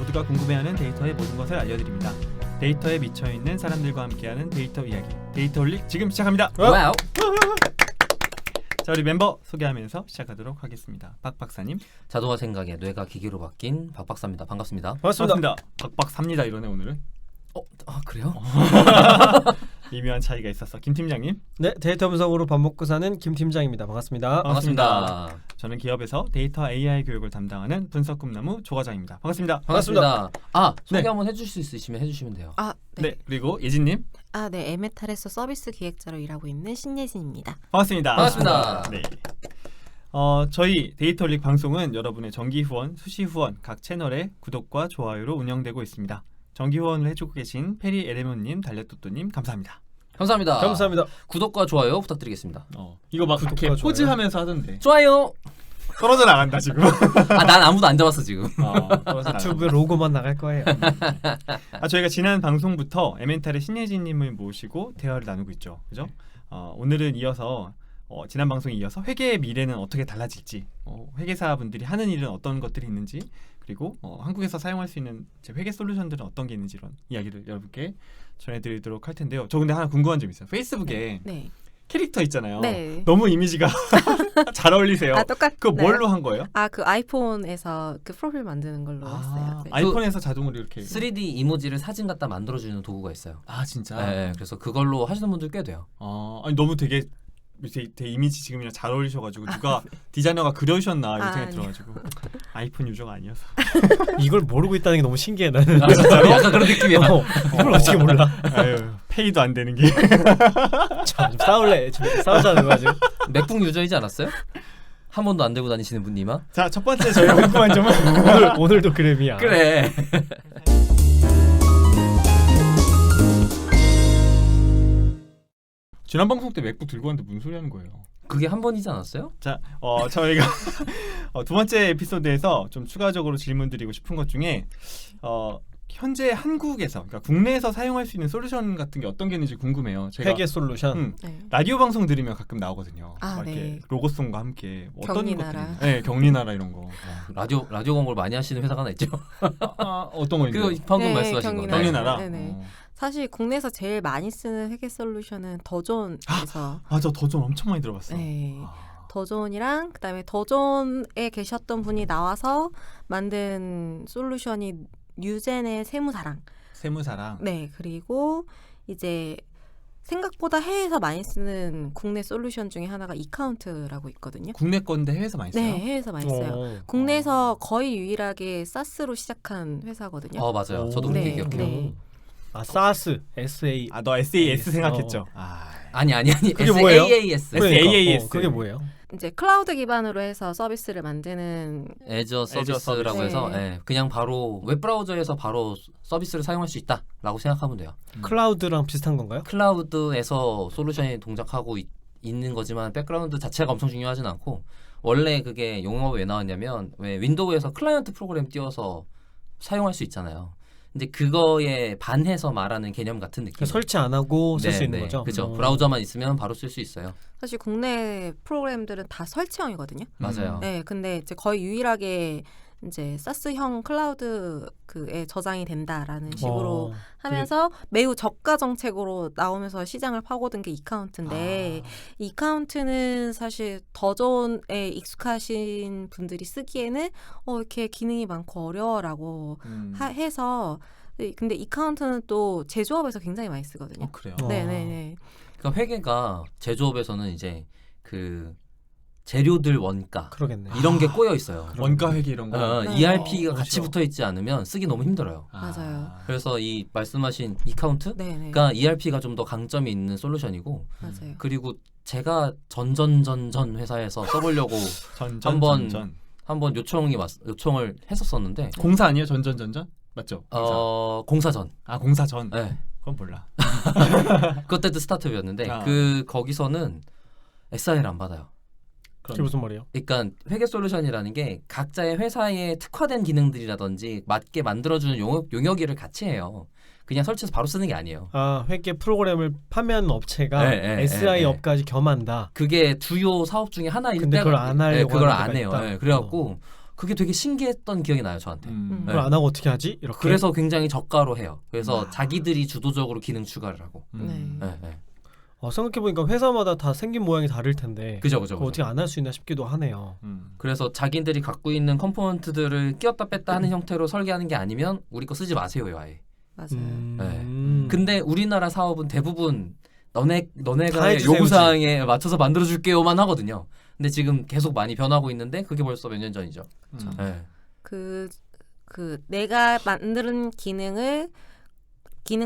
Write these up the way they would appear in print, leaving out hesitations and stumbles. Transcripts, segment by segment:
모두가 궁금해하는 데이터의 모든 것을 알려드립니다. 데이터에 미쳐있는 사람들과 함께하는 데이터 이야기 데이터홀릭 지금 시작합니다. 와우. 자, 우리 멤버 소개하면서 시작하도록 하겠습니다. 박 박사님. 자동화 생각에 뇌가 기계로 바뀐 박 박사입니다. 반갑습니다. 반갑습니다. 박 박사입니다. 이러네 오늘은. 그래요? 미묘한 차이가 있어서 김 팀장님. 네, 데이터 분석으로 밥 먹고 사는 김 팀장입니다. 반갑습니다. 반갑습니다. 저는 기업에서 데이터 AI 교육을 담당하는 분석 꿈나무 조 과장입니다. 반갑습니다. 반갑습니다. 소개 네. 한번 해주실 수 있으시면 해주시면 돼요. 네. 그리고 예진님. 네. 에메탈에서 서비스 기획자로 일하고 있는 신예진입니다. 반갑습니다. 반갑습니다. 네. 저희 데이터홀릭 방송은 여러분의 정기 후원, 수시 후원 각 채널의 구독과 좋아요로 운영되고 있습니다. 정기 후원을 해주고 계신 페리 에레몬님, 달려또또님 감사합니다. 감사합니다. 감사합니다. 구독과 좋아요 부탁드리겠습니다. 이거 막 구독과 이렇게 좋아요. 포즈하면서 하던데. 좋아요. 떨어져 나간다 지금. 난 아무도 안 잡았어 지금. 떨어져 유튜브 로고만 나갈 거예요. 저희가 지난 방송부터 에멘탈의 신예진님을 모시고 대화를 나누고 있죠, 그죠? 오늘은 이어서 지난 방송에 이어서 회계의 미래는 어떻게 달라질지, 회계사분들이 하는 일은 어떤 것들이 있는지, 그리고 한국에서 사용할 수 있는 회계 솔루션들은 어떤 게 있는지 이런 이야기를 여러분께 전해드리도록 할 텐데요. 저 근데 하나 궁금한 점 있어요. 페이스북에 네. 캐릭터 있잖아요. 네. 너무 이미지가 잘 어울리세요. 똑같. 그거 뭘로 한 거예요? 그 아이폰에서 그 프로필 만드는 걸로 했어요. 네. 아이폰에서 자동으로 이렇게 3D 이모지를 사진 갖다 만들어주는 도구가 있어요. 진짜? 네, 그래서 그걸로 하시는 분들 꽤 돼요. 아니 너무 되게 이미지 지금이랑 잘 어울리셔가지고 누가 디자이너가 그려주셨나 이런 생각이 들어가지고 아이폰 유저가 아니어서. 이걸 모르고 있다는 게 너무 신기해 나는. 진짜로? 약간 그런 느낌이야. 이걸 어떻게 몰라? 아유, 페이도 안 되는 게. 자, 좀 싸울래. 지금 싸우자는 거지. 맥북 유저이지 않았어요? 한 번도 안 들고 다니시는 분님아? 자, 첫 번째 저희가 궁금한 점은 오늘도 그램이야. 그래. 지난 방송 때 맥북 들고 왔는데 무슨 소리 하는 거예요? 그게 한 번이지 않았어요? 자, 저희가 두 번째 에피소드에서 좀 추가적으로 질문드리고 싶은 것 중에 현재 한국에서, 그러니까 국내에서 사용할 수 있는 솔루션 같은 게 어떤 게 있는지 궁금해요. 제가 회계 솔루션. 네. 라디오 방송 들으면 가끔 나오거든요. 네. 이렇게 로고송과 함께 어떤 경리나라. 것들이? 네, 경리나라 이런 거. 라디오 광고를 많이 하시는 회사가 하나 있죠. 어떤 거 있나요? 그 방금 네, 말씀하신 거. 경리나라. 네네. 사실 국내에서 제일 많이 쓰는 회계 솔루션은 더존에서 맞아, 더존 엄청 많이 들어봤어. 네. 더존이랑 그다음에 더존에 계셨던 분이 나와서 만든 솔루션이 뉴젠의 세무사랑. 세무사랑. 네, 그리고 이제 생각보다 해외에서 많이 쓰는 국내 솔루션 중에 하나가 이카운트라고 있거든요. 국내 건데 해외에서 많이 써요? 네, 해외에서 많이 써요. 국내에서 거의 유일하게 사스로 시작한 회사거든요. 맞아요. 저도 그렇게 네, 기억해요. 네. 사스, SA. 너 SAS 생각했죠? 아니. 그게 뭐예요? SaaS. SaaS. 그게 뭐예요? 이제 클라우드 기반으로 해서 서비스를 만드는 애저 서비스라고 서비스. 해서 네. 그냥 바로 웹브라우저에서 바로 서비스를 사용할 수 있다라고 생각하면 돼요. 클라우드랑 비슷한 건가요? 클라우드에서 솔루션이 동작하고 있는 거지만 백그라운드 자체가 엄청 중요하진 않고, 원래 그게 용어가 왜 나왔냐면 왜 윈도우에서 클라이언트 프로그램 띄워서 사용할 수 있잖아요. 근데 그거에 반해서 말하는 개념 같은 느낌. 설치 안 하고 쓸 수 있는 거죠? 그죠. 브라우저만 있으면 바로 쓸 수 있어요. 사실 국내 프로그램들은 다 설치형이거든요. 맞아요. 네, 근데 이제 거의 유일하게 이제 사스형 클라우드에 저장이 된다라는 식으로 하면서 매우 저가 정책으로 나오면서 시장을 파고든 게 이카운트인데, 이카운트는 사실 더존에 익숙하신 분들이 쓰기에는 이렇게 기능이 많고 어려워라고 해서. 근데 이카운트는 또 제조업에서 굉장히 많이 쓰거든요. 그래요? 네네네. 그러니까 회계가 제조업에서는 이제 그 재료들 원가 그러겠네. 이런 게 꼬여 있어요. 원가 회계 이런 거. 네. ERP가 같이 그렇죠. 붙어 있지 않으면 쓰기 너무 힘들어요. 맞아요. 그래서 이 말씀하신 이카운트가 네네. ERP가 좀 더 강점이 있는 솔루션이고, 맞아요. 그리고 제가 전전 회사에서 써보려고 한번 요청을 했었었는데, 공사 아니에요? 전전? 맞죠? 공사전. 공사전. 네. 그건 몰라. 그때도 스타트업이었는데 거기서는 SI를 안 받아요. 그게 무슨 말이에요? 그러니까 회계 솔루션이라는 게 각자의 회사에 특화된 기능들이라든지 맞게 만들어주는 용역일을 같이 해요. 그냥 설치해서 바로 쓰는 게 아니에요. 회계 프로그램을 판매하는 업체가 네, SI 업까지 겸한다. 그게 주요 사업 중에 하나일 근데 때가 그걸 안 하려고 그걸 하는 안 데가 해요. 있다. 그래갖고 그게 되게 신기했던 기억이 나요 저한테. 음. 네. 그걸 안 하고 어떻게 하지? 이렇게. 그래서 굉장히 저가로 해요. 그래서 아. 자기들이 주도적으로 기능 추가를 하고. 음. 네, 네. 생각해보니까 회사마다 다 생긴 모양이 다를 텐데 그죠. 그거 어떻게 안 할 수 있나 싶기도 하네요. 그래서 자기들이 갖고 있는 컴포넌트들을 끼웠다 뺐다 하는 형태로 설계하는 게 아니면 우리 거 쓰지 마세요요 아예. 맞아요. 근데 우리나라 사업은 대부분 다 너네가 해주세요지. 요구사항에 맞춰서 만들어줄게요만 하거든요. 근데 지금 계속 많이 변하고 있는데 그게 벌써 몇 년 전이죠. 네. 그 내가 만드는 기능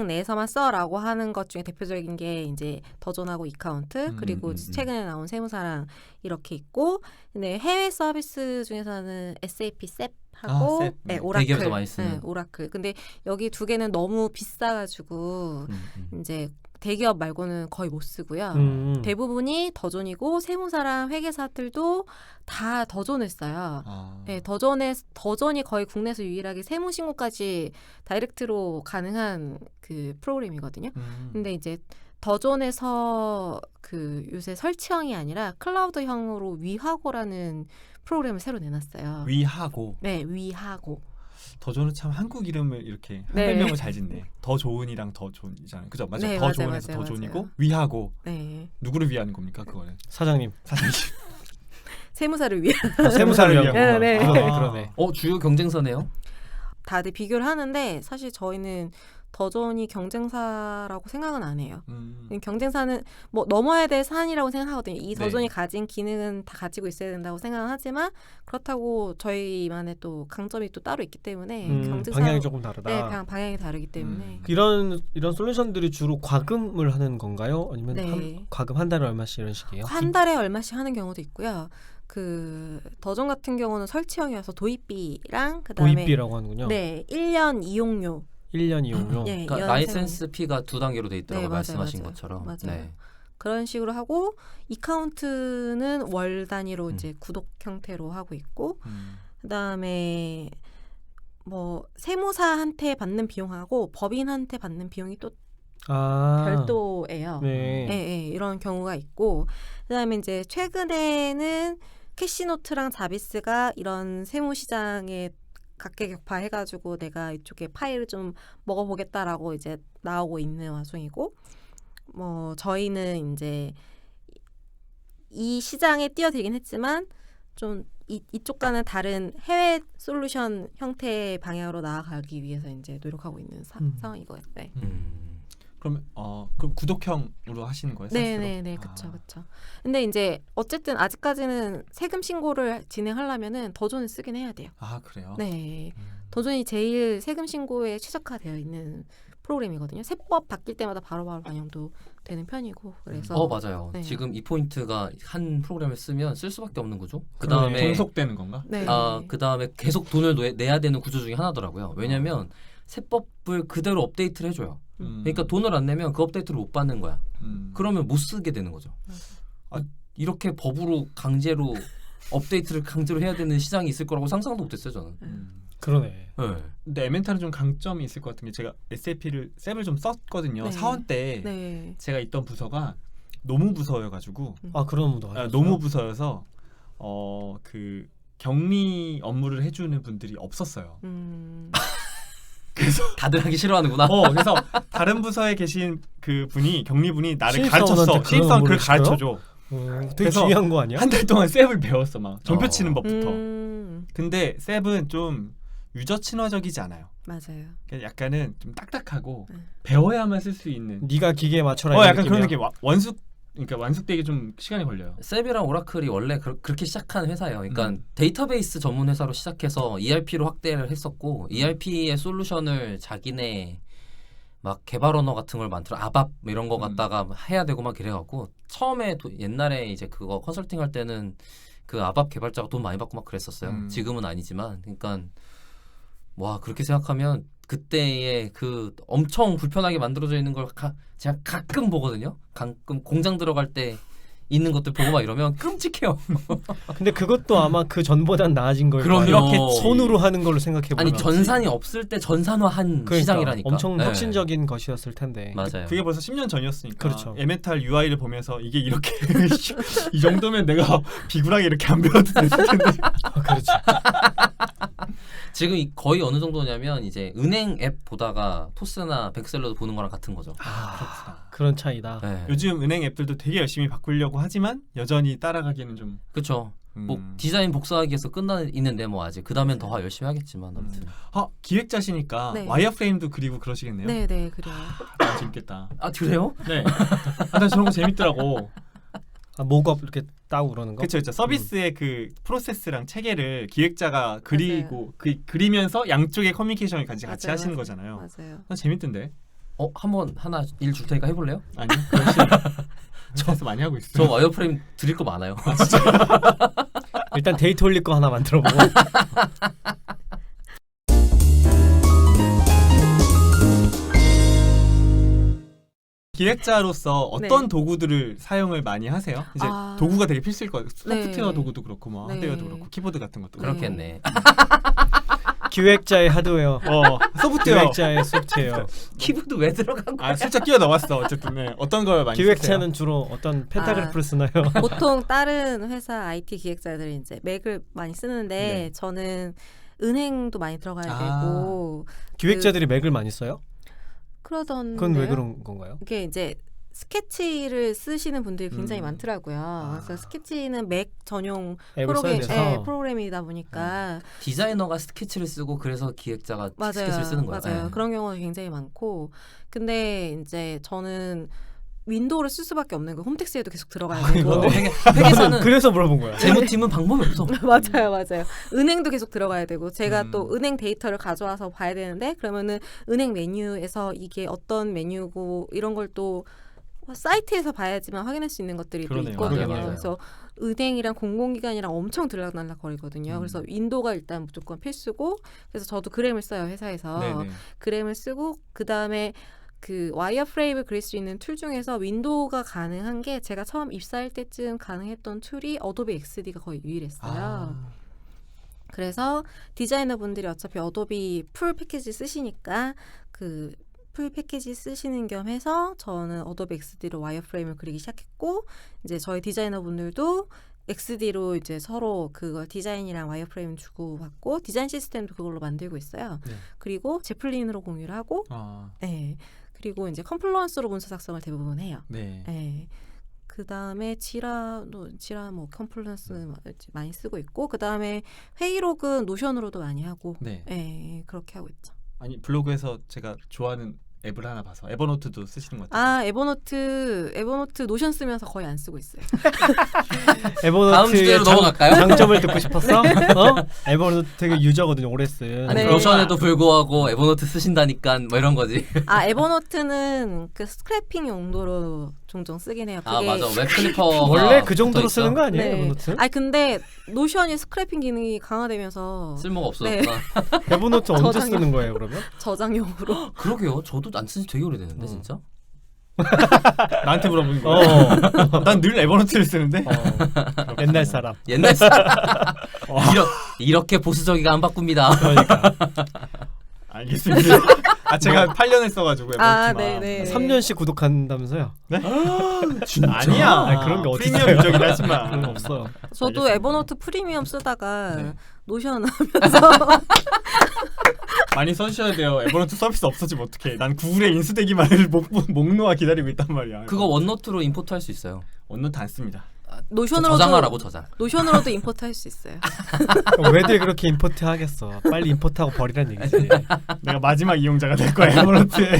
내에서만 써라고 하는 것 중에 대표적인 게 이제 더존하고 이카운트 그리고 최근에 나온 세무사랑 이렇게 있고 근데 해외 서비스 중에서는 SAP 셉하고 셉. 네, 네. 오라클 대기업에서 많이 쓰는. 네, 오라클 근데 여기 두 개는 너무 비싸가지고 이제 대기업 말고는 거의 못 쓰고요. 대부분이 더존이고 세무사랑 회계사들도 다 더존을 써요. 아. 네, 더존이 거의 국내에서 유일하게 세무 신고까지 다이렉트로 가능한 그 프로그램이거든요. 근데 이제 더존에서 그 요새 설치형이 아니라 클라우드형으로 위하고라는 프로그램을 새로 내놨어요. 위하고 네, 위하고. 더존은 참 한국 이름을 이렇게 네. 한글명을 잘 짓네. 더 좋은이랑 더 좋은이잖아요. 그죠? 맞아요. 네, 더 맞아요, 좋은에서 맞아요, 더 좋은이고 맞아요. 위하고 네, 누구를 위하는 겁니까? 그거는 사장님. 사장님. 세무사를 위한. 세무사를 위한 네, 거. 네. 그러네. 주요 경쟁사네요. 다들 비교를 하는데 사실 저희는 더존이 경쟁사라고 생각은 안 해요. 경쟁사는 뭐 넘어야 될 산이라고 생각하거든요. 이 더존이 네. 가진 기능은 다 가지고 있어야 된다고 생각은 하지만 그렇다고 저희만의 또 강점이 또 따로 있기 때문에 경쟁사 방향이 조금 다르다. 네, 그냥 방향이 다르기 때문에 이런 솔루션들이 주로 과금을 하는 건가요? 아니면 네. 과금 한 달에 얼마씩 이런 식이에요? 한 달에 얼마씩 하는 경우도 있고요. 그 더존 같은 경우는 설치형이어서 도입비랑 그다음에 도입비라고 하는군요. 네, 1년 이용료 1년 이용료. 예, 그러니까 연생. 라이센스 피가 두 단계로 돼 있더라고요. 네, 맞아요, 말씀하신 맞아요. 것처럼. 맞아요. 네. 그런 식으로 하고 이카운트는 월 단위로 이제 구독 형태로 하고 있고 그다음에 뭐 세무사한테 받는 비용하고 법인한테 받는 비용이 또 별도예요. 네. 예, 이런 경우가 있고 그다음에 이제 최근에는 캐시노트랑 자비스가 이런 세무 시장에 각계격파해가지고 내가 이쪽에 파일을 좀 먹어보겠다라고 이제 나오고 있는 와중이고 뭐 저희는 이제 이 시장에 뛰어들긴 했지만 좀 이쪽과는 다른 해외 솔루션 형태의 방향으로 나아가기 위해서 이제 노력하고 있는 상황이고요. 네. 그럼 그럼 구독형으로 하시는 거예요? 네네네, 그렇죠. 근데 이제 어쨌든 아직까지는 세금 신고를 진행하려면은 더존을 쓰긴 해야 돼요. 아 그래요? 네, 더존이 제일 세금 신고에 최적화되어 있는 프로그램이거든요. 세법 바뀔 때마다 바로바로 반영도 되는 편이고 그래서 맞아요. 네. 지금 이 포인트가 한 프로그램을 쓰면 쓸 수밖에 없는 거죠. 그 그러네. 다음에 종속되는 건가? 네. 그 다음에 계속 돈을 내야 되는 구조 중에 하나더라고요. 왜냐하면 세법을 그대로 업데이트를 해줘요. 그러니까 돈을 안 내면 그 업데이트를 못 받는 거야. 그러면 못 쓰게 되는 거죠. 이렇게 법으로 강제로 업데이트를 강제로 해야 되는 시장이 있을 거라고 상상도 못했어요 저는. 그러네. 네. 근데 에멘탈은 좀 강점이 있을 것 같은 게 제가 셉을 좀 썼거든요. 네. 사원 때 네. 제가 있던 부서가 노무부서여가지고 그런 분도 하셨어요? 노무부서여서 그 격리 업무를 해주는 분들이 없었어요. 그래서 다들 하기 싫어하는구나. 그래서 다른 부서에 계신 그 분이 격리분이 나를 신입사원한테 가르쳤어. 그런 신입사원 그걸 업무를 시켜요? 가르쳐줘. 되게 그래서 중요한 거 아니야? 한 달 동안 셉을 배웠어. 막 전표 치는 법부터. 근데 셉은 좀 유저 친화적이지 않아요. 맞아요. 그냥 약간은 좀 딱딱하고 네. 배워야만 쓸 수 있는. 네가 기계에 맞춰라. 이런 약간 그런 느낌이야. 느낌. 그러니까 완숙되기 좀 시간이 걸려요. 셉이랑 오라클이 원래 그렇게 시작한 회사예요. 그러니까 데이터베이스 전문 회사로 시작해서 ERP로 확대를 했었고 ERP의 솔루션을 자기네 막 개발 언어 같은 걸 만들어 아밥 이런 거 갖다가 해야 되고 막 그래갖고 처음에 옛날에 이제 그거 컨설팅 할 때는 그 아밥 개발자가 돈 많이 받고 막 그랬었어요. 지금은 아니지만 그러니까 와 그렇게 생각하면 그때의 그 엄청 불편하게 만들어져 있는 걸 제가 가끔 보거든요. 가끔 공장 들어갈 때 있는 것들 보고 막 이러면 끔찍해요. 근데 그것도 아마 그 전보단 나아진 걸 그럼요. 이렇게 손으로 하는 걸로 생각해 보면 아니 전산이 없을 때 전산화한 시장이라니까. 엄청 네. 혁신적인 것이었을 텐데. 맞아요. 그게 벌써 10년 전이었으니까. 그렇죠. 에메탈 UI를 보면서 이게 이렇게 이 정도면 내가 비굴하게 이렇게 안 배워도 됐을 텐데. 그렇죠. 지금 거의 어느 정도냐면 이제 은행 앱 보다가 토스나 백셀러도 보는 거랑 같은 거죠. 그런 차이다. 네. 요즘 은행 앱들도 되게 열심히 바꾸려고 하지만 여전히 따라가기는 좀. 그렇죠. 뭐 디자인 복사하기 위해서 끝나 있는데 뭐 아직 그 다음엔 더 열심히 하겠지만 아무튼. 기획자시니까 네. 와이어프레임도 그리고 그러시겠네요. 네, 네, 그래요. 너무 재밌겠다. 아 그래요? 네. 나 저런 거 재밌더라고. 목업 이렇게 따고 그러는 거. 그렇죠. 서비스의 그 프로세스랑 체계를 기획자가 그리고 그리면서 양쪽의 커뮤니케이션을 같이 맞아요, 하시는 맞아요. 거잖아요. 맞아요. 난 재밌던데. 한번 하나 일 줄 테니까 해볼래요? 아니요. 그렇지. 저 많이 하고 있어요. 저 와이어프레임 드릴 거 많아요. 일단 데이터 올릴 거 하나 만들어보고. 기획자로서 어떤 네. 도구들을 사용을 많이 하세요? 이제 도구가 되게 필수일 거예요. 소프트웨어 네. 도구도 그렇고 뭐 네. 하드웨어도 그렇고 키보드 같은 것도. 그렇겠네. 기획자의 하드웨어, 소프트웨어. 기획자의 소프트웨어. 키보드 왜 들어간 거야? 슬쩍 끼워 넣었어. 어쨌든 네. 어떤 걸 많이 기획자는 쓰세요? 주로 어떤 펜타그래프를 쓰나요? 보통 다른 회사 IT 기획자들이 이제 맥을 많이 쓰는데 네. 저는 은행도 많이 들어가야 되고 기획자들이 맥을 많이 써요? 그러던데. 그건 왜 그런 건가요? 이게 이제 스케치를 쓰시는 분들이 굉장히 많더라고요. 그래서 스케치는 맥 전용 앱을 써야 돼서. 프로그램이다 보니까 디자이너가 스케치를 쓰고 그래서 기획자가 맞아요. 스케치를 쓰는 거예요. 맞아요. 네. 그런 경우가 굉장히 많고 근데 이제 저는 윈도우를 쓸 수밖에 없는 거 홈택스에도 계속 들어가야 되고 회계사는 그래서 물어본 거야. 재무팀은 방법이 없어. 맞아요. 은행도 계속 들어가야 되고 제가 또 음. 은행 데이터를 가져와서 봐야 되는데 그러면은 은행 메뉴에서 이게 어떤 메뉴고 이런 걸 또 사이트에서 봐야지만 확인할 수 있는 것들이 또 그러네요. 있거든요. 맞아요. 그래서 은행이랑 공공기관이랑 엄청 들락날락거리거든요. 그래서 윈도우가 일단 무조건 필수고 그래서 저도 그램을 써요 회사에서. 네네. 그램을 쓰고 그 다음에 그 와이어프레임을 그릴 수 있는 툴 중에서 윈도우가 가능한 게 제가 처음 입사할 때쯤 가능했던 툴이 어도비 XD가 거의 유일했어요. 그래서 디자이너분들이 어차피 어도비 풀 패키지 쓰시니까 그 풀 패키지 쓰시는 겸 해서 저는 어도비 XD로 와이어프레임을 그리기 시작했고 이제 저희 디자이너분들도 XD로 이제 서로 그걸 디자인이랑 와이어프레임 주고받고 디자인 시스템도 그걸로 만들고 있어요. 네. 그리고 제플린으로 공유를 하고 네. 그리고 이제 컴플루언스로 문서 작성을 대부분 해요. 네. 네. 그 다음에 지라 뭐 컴플루언스 많이 쓰고 있고 그 다음에 회의록은 노션으로도 많이 하고 네. 네, 그렇게 하고 있죠. 아니 블로그에서 제가 좋아하는 앱을 하나 봐서 에버노트도 쓰시는 것 같아요. 에버노트 노션 쓰면서 거의 안 쓰고 있어요. 다음 주제로 에버노트의 넘어갈까요? 장점을 듣고 싶었어? 에버노트 되게 유저거든요. 오래 쓴. 아니 네. 노션에도 불구하고 에버노트 쓰신다니까 뭐 이런 거지. 에버노트는 그 스크래핑 용도로 종종 쓰긴 해요. 아 그게 맞아 웹클리퍼 원래 그 정도로 쓰는 거 아니에요? 네. 에버노트? 근데 노션이 스크래핑 기능이 강화되면서 쓸모가 없었구나. 네. 에버노트 언제 저장용. 쓰는 거예요, 그러면? 저장용으로. 그러게요. 저도 안 쓴 지 되게 오래됐는데 진짜. 나한테 물어보는 거야. 어. 난 늘 에버노트를 쓰는데. 옛날 사람. 옛날 사람. 이렇게 보수적이가 안 바꿉니다. 그러니까 알겠습니다. 제가 8년을 써가지고 에버노트만. 네네. 3년씩 구독한다면서요? 아니야. 그런 게 어디 프리미엄 있어요? 유저긴 하지만. 그런 거 없어. 저도 알겠습니다. 에버노트 프리미엄 쓰다가 네. 노션 하면서 많이 써주셔야 돼요. 에버노트 서비스 없어지면 어떡해. 난 구글에 인수되기만을 목 놓아 기다리고 있단 말이야. 그거 원노트로 임포트 할 수 있어요. 원노트 안 씁니다. 저장하라고 저장. 노션으로도 임포트 할 수 있어요. 왜들 그렇게 임포트 하겠어? 빨리 임포트하고 버리란 얘기지. 내가 마지막 이용자가 될 거야 에버노트에.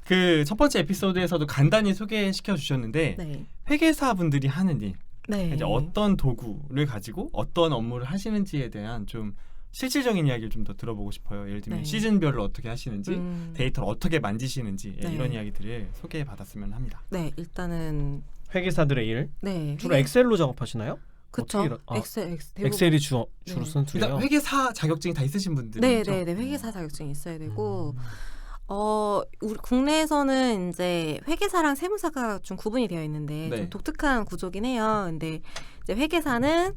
그 첫 번째 에피소드에서도 간단히 소개시켜 주셨는데 네. 회계사 분들이 하는 일, 네. 이제 어떤 도구를 가지고 어떤 업무를 하시는지에 대한 좀 실질적인 이야기를 좀 더 들어보고 싶어요. 예를 들면 네. 시즌별로 어떻게 하시는지, 데이터를 어떻게 만지시는지 네. 이런 이야기들을 소개해 받았으면 합니다. 네, 일단은 회계사들의 일 네. 주로 엑셀로 작업하시나요? 그쵸. 어떻게 엑셀 대부분. 엑셀이 주로 네. 쓰는 툴이에요. 일단 회계사 자격증이 다 있으신 분들이죠. 네, 회계사 자격증이 있어야 되고 우리 국내에서는 이제 회계사랑 세무사가 좀 구분이 되어 있는데 네. 좀 독특한 구조긴 해요. 근데 이제 회계사는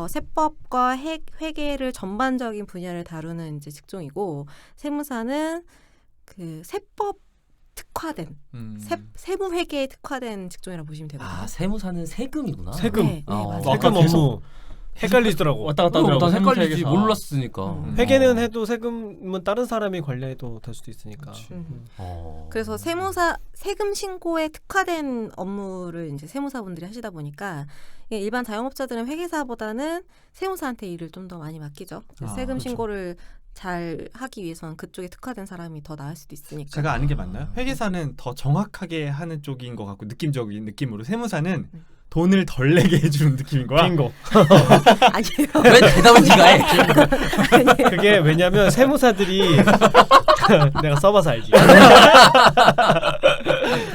세법과 회계를 전반적인 분야를 다루는 이제 직종이고, 세무사는 그 세법 특화된 세무 회계에 특화된 직종이라고 보시면 되거든요. 아, 세무사는 세금이구나. 세금. 네, 네, 어. 맞아요. 세금 업무 헷갈리더라고. 왔다 갔다 난 하더라고. 헷갈리지 세무사. 몰랐으니까. 회계는 해도 세금은 다른 사람이 관리해도 될 수도 있으니까. 그래서 세금 신고에 특화된 업무를 이제 세무사분들이 하시다 보니까 일반 자영업자들은 회계사보다는 세무사한테 일을 좀 더 많이 맡기죠. 세금 그렇죠. 신고를 잘 하기 위해서는 그쪽에 특화된 사람이 더 나을 수도 있으니까. 제가 아는 게 맞나요? 회계사는 더 정확하게 하는 쪽인 것 같고 느낌적인 느낌으로 세무사는 돈을 덜 내게 해주는 느낌인 거야. 빙고. 아니에요. 왜 대답을 네가 해? 그게 왜냐면 세무사들이 내가 써봐서 알지.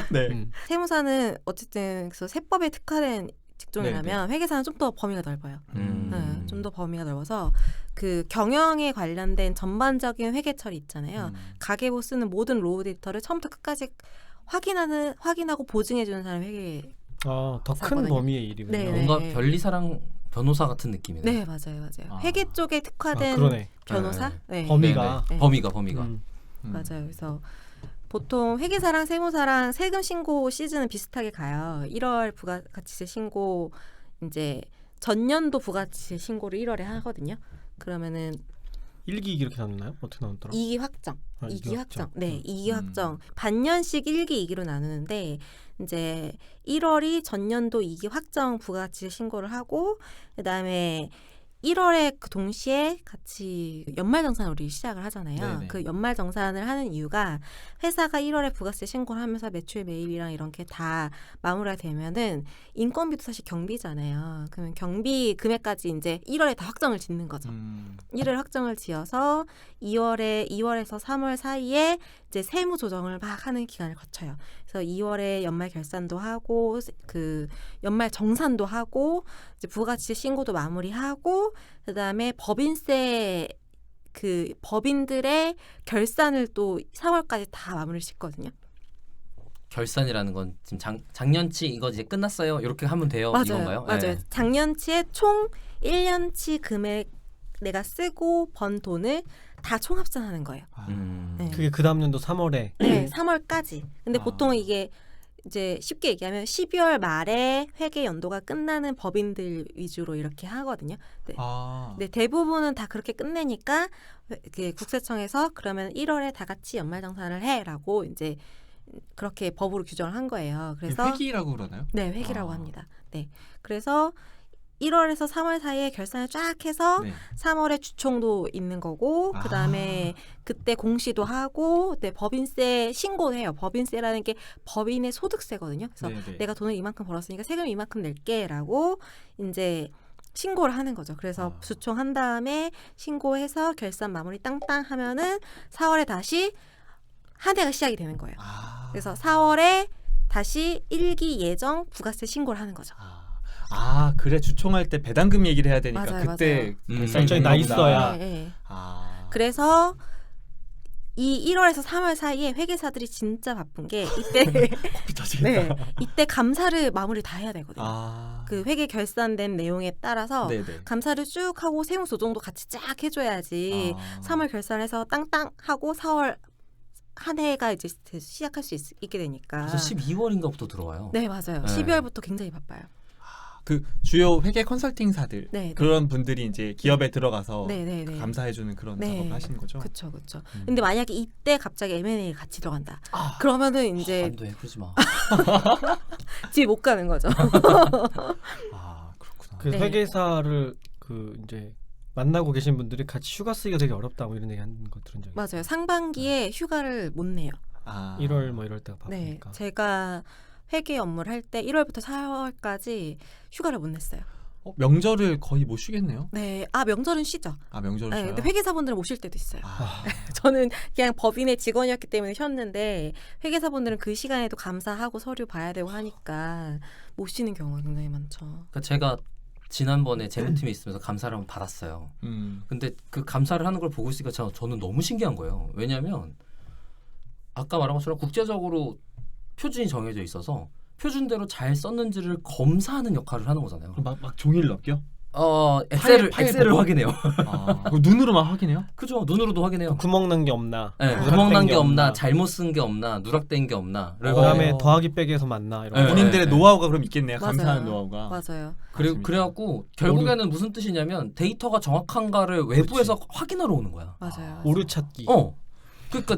네. 세무사는 어쨌든 그래서 세법에 특화된 직종이라면 회계사는 좀 더 범위가 넓어요. 네, 좀 더 범위가 넓어서 그 경영에 관련된 전반적인 회계 처리 있잖아요. 가계부 쓰는 모든 로우 데이터를 처음부터 끝까지 확인하고 보증해주는 사람이 회계. 더 큰 사거든요. 범위의 일이군요. 네. 뭔가 변리사랑 변호사 같은 느낌이네. 네, 맞아요. 회계 쪽에 특화된 그러네. 변호사. 네. 범위가. 네. 범위가. 맞아요. 그래서 보통 회계사랑 세무사랑 세금 신고 시즌은 비슷하게 가요. 1월 부가가치세 신고 이제 전년도 부가가치세 신고를 1월에 하거든요. 그러면은 1기 이렇게 나누나요? 어떻게 나누더라? 2기 확정. 아, 2기 확정. 확정. 네, 2기 확정. 반년씩 1기, 2기로 나누는데 이제 1월이 전년도 2기 확정 부가가치세 신고를 하고, 그다음에 1월에 그 동시에 같이 연말정산을 우리 시작을 하잖아요. 네네. 그 연말정산을 하는 이유가 회사가 1월에 부가세 신고를 하면서 매출 매입이랑 이런 게 다 마무리가 되면은 인건비도 사실 경비잖아요. 그러면 경비 금액까지 이제 1월에 다 확정을 짓는 거죠. 1월 확정을 지어서 2월에서 3월 사이에 이제 세무 조정을 막 하는 기간을 거쳐요. 그래서 2월에 연말 결산도 하고 그 연말 정산도 하고 이제 부가가치세 신고도 마무리하고 그다음에 법인세 그 법인들의 결산을 또 3월까지 다 마무리를 짓거든요. 결산이라는 건 지금 작년치 이거 이제 끝났어요. 이렇게 하면 돼요. 이건가요? 맞아요. 네. 작년치에 총 1년치 금액 내가 쓰고 번 돈을 다 총합산하는 거예요. 네. 그게 그 다음 년도 3월에. 네, 3월까지. 근데 보통 이게 이제 쉽게 얘기하면 12월 말에 회계 연도가 끝나는 법인들 위주로 이렇게 하거든요. 네. 네, 대부분은 다 그렇게 끝내니까 국세청에서 그러면 1월에 다 같이 연말정산을 해라고 이제 그렇게 법으로 규정을 한 거예요. 그래서 회기라고 그러나요? 네, 회기라고 합니다. 네, 그래서 1월에서 3월 사이에 결산을 쫙 해서 네. 3월에 주총도 있는 거고 그다음에 그때 공시도 하고 법인세 신고도 해요. 법인세라는 게 법인의 소득세거든요. 그래서 네네. 내가 돈을 이만큼 벌었으니까 세금 이만큼 낼게라고 이제 신고를 하는 거죠. 그래서 주총한 다음에 신고해서 결산 마무리 땅땅 하면은 4월에 다시 한 해가 시작이 되는 거예요. 그래서 4월에 다시 1기 예정 부가세 신고를 하는 거죠. 그래 주총할 때 배당금 얘기를 해야 되니까 맞아요, 그때 결정이 나 있어야. 네. 그래서 이 1월에서 3월 사이에 회계사들이 진짜 바쁜 게 이때 네, 이때 감사를 마무리 다 해야 되거든요. 그 회계 결산된 내용에 따라서 네네. 감사를 쭉 하고 세무 조정도 같이 쫙 해줘야지 3월 결산해서 땅땅 하고 4월 한 해가 이제 시작할 수 있게 되니까. 그래서 12월인가부터 들어와요. 네, 맞아요. 네. 12월부터 굉장히 바빠요. 그 주요 회계 컨설팅사들 네, 그런 분들이 이제 기업에 들어가서 네. 감사해주는 그런 네. 작업을 하시는 거죠. 그렇죠. 근데 만약에 이때 갑자기 M&A 같이 들어간다. 그러면은 이제 안 돼, 그러지 마. 집에 못 가는 거죠. 그렇구나. 그래서 네. 회계사를 그 이제 만나고 계신 분들이 같이 휴가 쓰기가 되게 어렵다 뭐 이런 얘기 하는 거 들은 적이 있어요. 맞아요. 상반기에 휴가를 못 내요. 1월 뭐 이럴 때가 네, 바쁘니까. 제가 회계 업무를 할 때 1월부터 4월까지 휴가를 못 냈어요. 명절을 거의 못 쉬겠네요. 네, 명절은 쉬죠. 명절을 네, 쉬어요? 근데 회계사분들은 못 쉴 때도 있어요. 저는 그냥 법인의 직원이었기 때문에 쉬었는데 회계사분들은 그 시간에도 감사하고 서류 봐야 되고 하니까 못 쉬는 경우가 굉장히 많죠. 그러니까 제가 지난번에 재무팀에 있으면서 감사를 한번 받았어요. 근데 그 감사를 하는 걸 보고 있으니까 저는 너무 신기한 거예요. 왜냐하면 아까 말한 것처럼 국제적으로 표준이 정해져 있어서 표준대로 잘 썼는지를 검사하는 역할을 하는 거잖아요. 그럼 막 종이를 넘겨? 엑셀을 확인해요. 그럼 눈으로만 확인해요? 그죠? 눈으로도 확인해요. 구멍 난 게 없나? 네, 누락된 구멍 난 게 게 없나, 잘못 쓴 게 없나, 누락된 게 없나. 그다음에 더하기 빼기에서 맞나 이런 네. 거. 본인들의 노하우가 그럼 있겠네요. 맞아요. 감사하는 노하우가. 맞아요. 그래갖고 결국에는 무슨 뜻이냐면 데이터가 정확한가를 외부에서 확인하러 오는 거야. 맞아요. 오류 찾기. 그러니까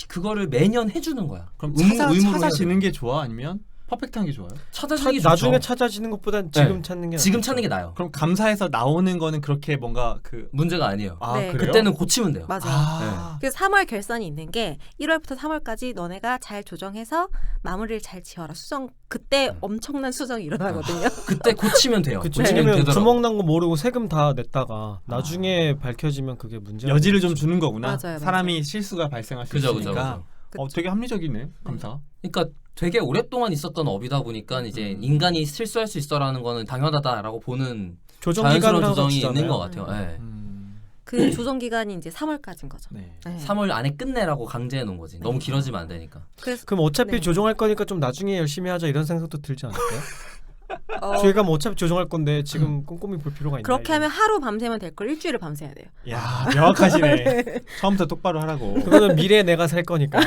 그거를 매년 해주는 거야. 그럼 의무로 찾아지는 게 좋아? 아니면 퍼펙트한 게 좋아요? 찾아지는 게 좋죠. 나중에 찾아지는 것보단 지금 찾는 게 지금 낫겠죠. 찾는 게 나아요. 그럼 감사해서 나오는 거는 그렇게 뭔가 그 문제가 아니에요. 네. 그래요? 그때는 고치면 돼요. 맞아요. 그래서 3월 결선이 있는 게 1월부터 3월까지 너네가 잘 조정해서 마무리를 잘 지어라. 수정 그때 엄청난 수정이 일어나거든요. 그때 고치면 돼요. 그치. 고치면 왜냐면 되더라고. 구멍 난 거 모르고 세금 다 냈다가 나중에 밝혀지면 그게 문제가 여지를 되겠죠. 좀 주는 거구나. 맞아요. 사람이 실수가 발생할 수 그죠. 있으니까. 되게 합리적이네. 감사. 그러니까 되게 오랫동안 있었던 업이다 보니까 이제 인간이 실수할 수 있어라는 거는 당연하다라고 보는 조정 자연스러운 기간을 조정이 하고 있는 것 있잖아요. 같아요. 네. 그 조정 기간이 이제 3월까지인 거죠. 네. 네. 3월 안에 끝내라고 강제해 놓은 거지. 너무 길어지면 안 되니까. 그래서 그럼 어차피 네. 조정할 거니까 좀 나중에 열심히 하자 이런 생각도 들지 않을까요? 어, 저희가 뭐 어차피 조정할 건데 지금 꼼꼼히 볼 필요가 있나? 그렇게 하면 하루 밤새면 될 걸 일주일을 밤새야 돼요. 야, 명확하시네. 처음부터 똑바로 하라고. 그거는 미래에 내가 살 거니까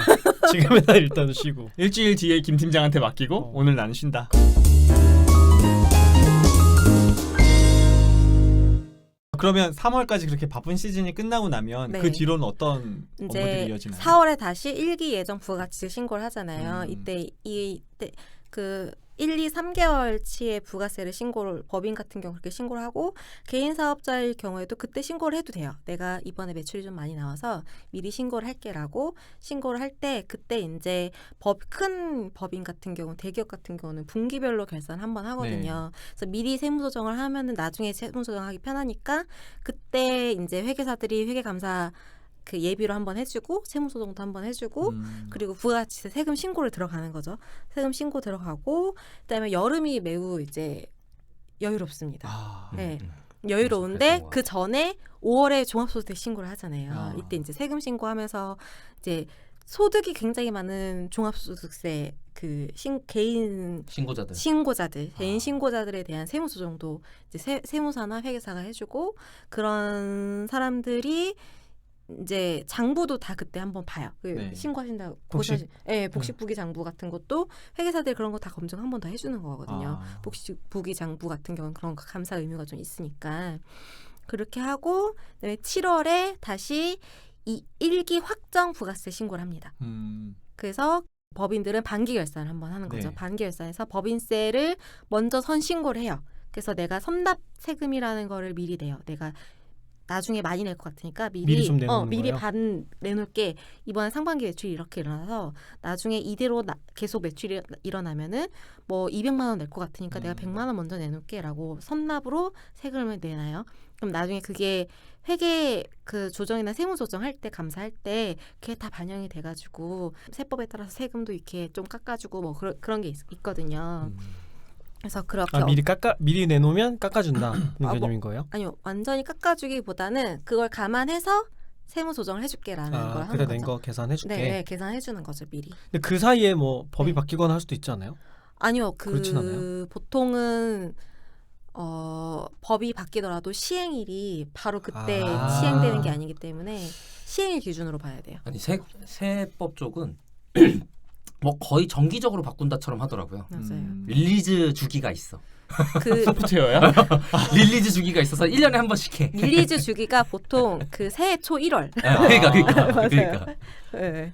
지금은 일단 쉬고. 일주일 뒤에 김 팀장한테 맡기고 오늘 나는 쉰다. 그러면 3월까지 그렇게 바쁜 시즌이 끝나고 나면 네. 그 뒤로는 어떤 업무들이 이제 이어지나요? 4월에 다시 일기 예정 부가가치 신고를 하잖아요. 음. 이때 그 1, 2, 3개월치의 부가세를 신고를 법인 같은 경우 그렇게 신고를 하고 개인 사업자일 경우에도 그때 신고를 해도 돼요. 내가 이번에 매출이 좀 많이 나와서 미리 신고를 할게라고 신고를 할 때 그때 이제 큰 법인 같은 경우 대기업 같은 경우는 분기별로 결산 한번 하거든요. 그래서 미리 세무조정을 하면은 나중에 세무조정하기 편하니까 그때 이제 회계사들이 회계감사 그 예비로 한번 해주고 세무조정도 한번 해주고 그리고 부가가치세 세금 신고를 들어가는 거죠. 세금 신고 들어가고 그다음에 여름이 매우 이제 여유롭습니다. 네. 여유로운데 그 전에 5월에 종합소득세 신고를 하잖아요. 이때 이제 세금 신고하면서 이제 소득이 굉장히 많은 종합소득세 그 개인 신고자들 개인 신고자들에 대한 세무조정도 이제 세무사나 회계사가 해주고 그런 사람들이 이제 장부도 다 그때 한번 봐요. 네. 신고하신다고 복식. 네, 복식부기 장부 같은 것도 회계사들이 그런 거 다 검증 한 번 더 해주는 거거든요. 복식부기 장부 같은 경우는 그런 거 감사 의무가 좀 있으니까 그렇게 하고 그다음에 7월에 다시 이 1기 확정 부가세 신고를 합니다. 그래서 법인들은 반기 결산을 한번 하는 거죠. 네. 반기 결산에서 법인세를 먼저 선신고를 해요. 그래서 내가 선납 세금이라는 거를 미리 내요. 내가 나중에 많이 낼 것 같으니까 미리 좀 내놓는 미리 거예요? 반 내놓을게. 이번에 상반기 매출이 이렇게 일어나서 나중에 이대로 계속 매출이 일어나면은 뭐 200만 원 낼 것 같으니까 내가 100만 원 먼저 내놓을게라고 선납으로 세금을 내놔요. 그럼 나중에 그게 회계 그 조정이나 세무 조정할 때 감사할 때 그게 다 반영이 돼가지고 세법에 따라서 세금도 이렇게 좀 깎아주고 뭐 그런 게 있거든요. 그래서 그렇게 미리 내놓으면 깎아준다 그런 개념인 거예요? 아니요 완전히 깎아주기보다는 그걸 감안해서 세무 조정을 해줄게라는 걸 하는 그래 거죠. 낸 거 계산해줄게. 네, 계산해주는 거죠 미리. 근데 그 사이에 뭐 법이 네. 바뀌거나 할 수도 있지 않아요? 아니요 그렇진 않아요? 보통은 법이 바뀌더라도 시행일이 바로 그때 아. 시행되는 게 아니기 때문에 시행일 기준으로 봐야 돼요. 아니 세법 쪽은 뭐 거의 정기적으로 바꾼다처럼 하더라고요. 맞아요. 릴리즈 주기가 있어. 그 소프트웨어야? 릴리즈 주기가 있어서 1년에 한 번씩 해. 릴리즈 주기가 보통 그 새해 초 1월. 그러니까. 네.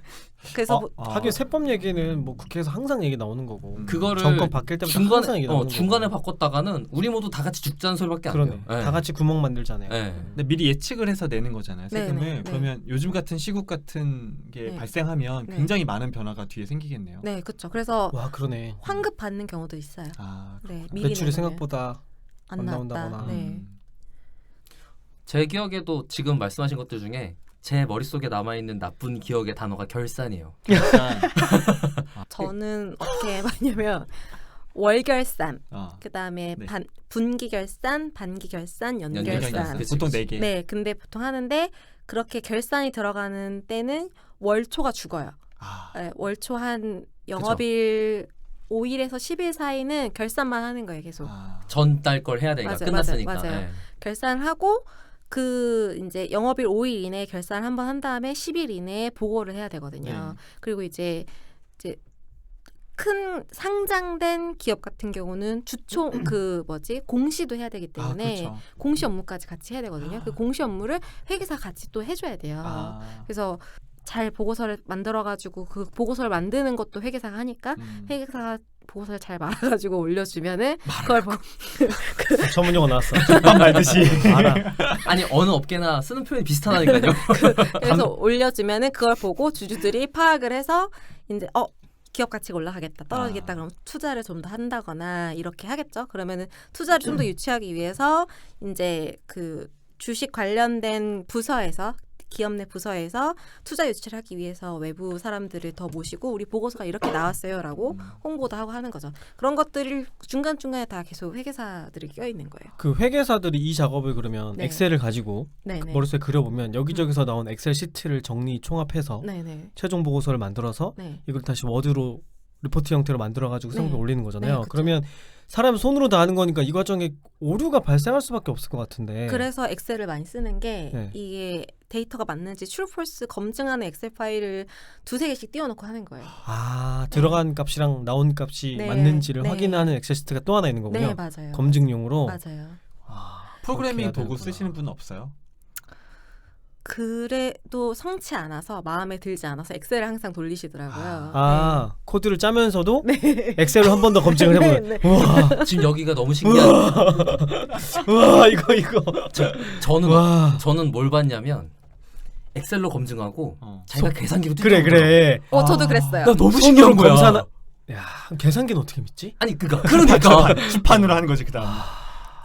그래서 하긴 세법 얘기는 뭐 국회에서 항상 얘기 나오는 거고 그거를 정권 바뀔 때마다 항상 얘기 나오는 중간에 거고. 바꿨다가는 우리 모두 다 같이 죽자는 소리밖에 안 그러네. 돼요. 네. 다 같이 구멍 만들잖아요. 네. 근데 미리 예측을 해서 내는 거잖아요. 세금을. 네. 그러면 요즘 같은 시국 같은 게 네. 발생하면 네. 굉장히 많은 변화가 뒤에 생기겠네요. 네, 그렇죠. 그래서 와 그러네. 환급 받는 경우도 있어요. 아, 네, 미리 매출이 내놓으면 생각보다 안 안 나왔다. 나온다거나. 네. 제 기억에도 지금 말씀하신 것들 중에 제 머릿속에 남아있는 나쁜 기억의 단어가 결산이에요. 일단 저는 어떻게 봤냐면 월결산, 그다음에 네. 분기결산, 반기결산, 연결산. 그치, 보통 그치. 4개. 네, 근데 보통 하는데 그렇게 결산이 들어가는 때는 월초가 죽어요. 월초 한 영업일 5일에서 10일 사이는 결산만 하는 거예요, 계속. 전달 걸 해야 되니까 맞아요, 끝났으니까. 맞아요. 예. 결산을 하고 그 이제 영업일 5일 이내에 결산을 한번 한 다음에 10일 이내에 보고를 해야 되거든요. 그리고 이제 큰 상장된 기업 같은 경우는 주총 공시도 해야 되기 때문에 그렇죠. 공시 업무까지 같이 해야 되거든요. 그 공시 업무를 회계사 같이 또 해줘야 돼요. 그래서 잘 보고서를 만들어가지고 그 보고서를 만드는 것도 회계사가 하니까 회계사가 보고서를 잘 말아가지고 올려주면은 그걸 전문 용어 나왔어. 밥 말듯이. 알아. 아니 어느 업계나 쓰는 표현이 비슷하다니까요. 그래서 올려주면은 그걸 보고 주주들이 파악을 해서 이제 기업 가치가 올라가겠다, 떨어지겠다, 그럼 투자를 좀 더 한다거나 이렇게 하겠죠. 그러면은 투자를 좀 더 유치하기 위해서 이제 그 주식 관련된 부서에서 기업 내 부서에서 투자 유치를 하기 위해서 외부 사람들을 더 모시고 우리 보고서가 이렇게 나왔어요라고 홍보도 하고 하는 거죠. 그런 것들을 중간중간에 다 계속 회계사들이 껴있는 거예요. 그 회계사들이 이 작업을 그러면 네. 엑셀을 가지고 네네. 머릿속에 그려보면 여기저기서 나온 엑셀 시트를 정리 총합해서 네네. 최종 보고서를 만들어서 네. 이걸 다시 워드로 리포트 형태로 만들어가지고 성적을 네. 올리는 거잖아요. 네, 그쵸. 그러면 사람 손으로 다 하는 거니까 이 과정에 오류가 발생할 수밖에 없을 것 같은데. 그래서 엑셀을 많이 쓰는 게 네. 이게 데이터가 맞는지 트루 폴스 검증하는 엑셀 파일을 2-3개씩 띄워놓고 하는 거예요. 들어간 값이랑 나온 값이 네. 맞는지를 네. 확인하는 엑셀 시트가 또 하나 있는 거군요. 네, 맞아요. 검증용으로. 맞아요. 프로그래밍 그렇게 해야 도구 되는구나. 쓰시는 분은 없어요? 그래도 성치 않아서 마음에 들지 않아서 엑셀을 항상 돌리시더라고요. 코드를 짜면서도 엑셀로 한 번 더 검증을 해보는. 네. 우와, 지금 여기가 너무 신기한. 우와 이거. 저는 뭘 봤냐면 엑셀로 검증하고 자기가 계산기로 그래. 저도 그랬어요. 나 너무 신기한 거야. 야, 계산기는 어떻게 믿지? 아니 그러니까 주판으로 하는 거지 그다음.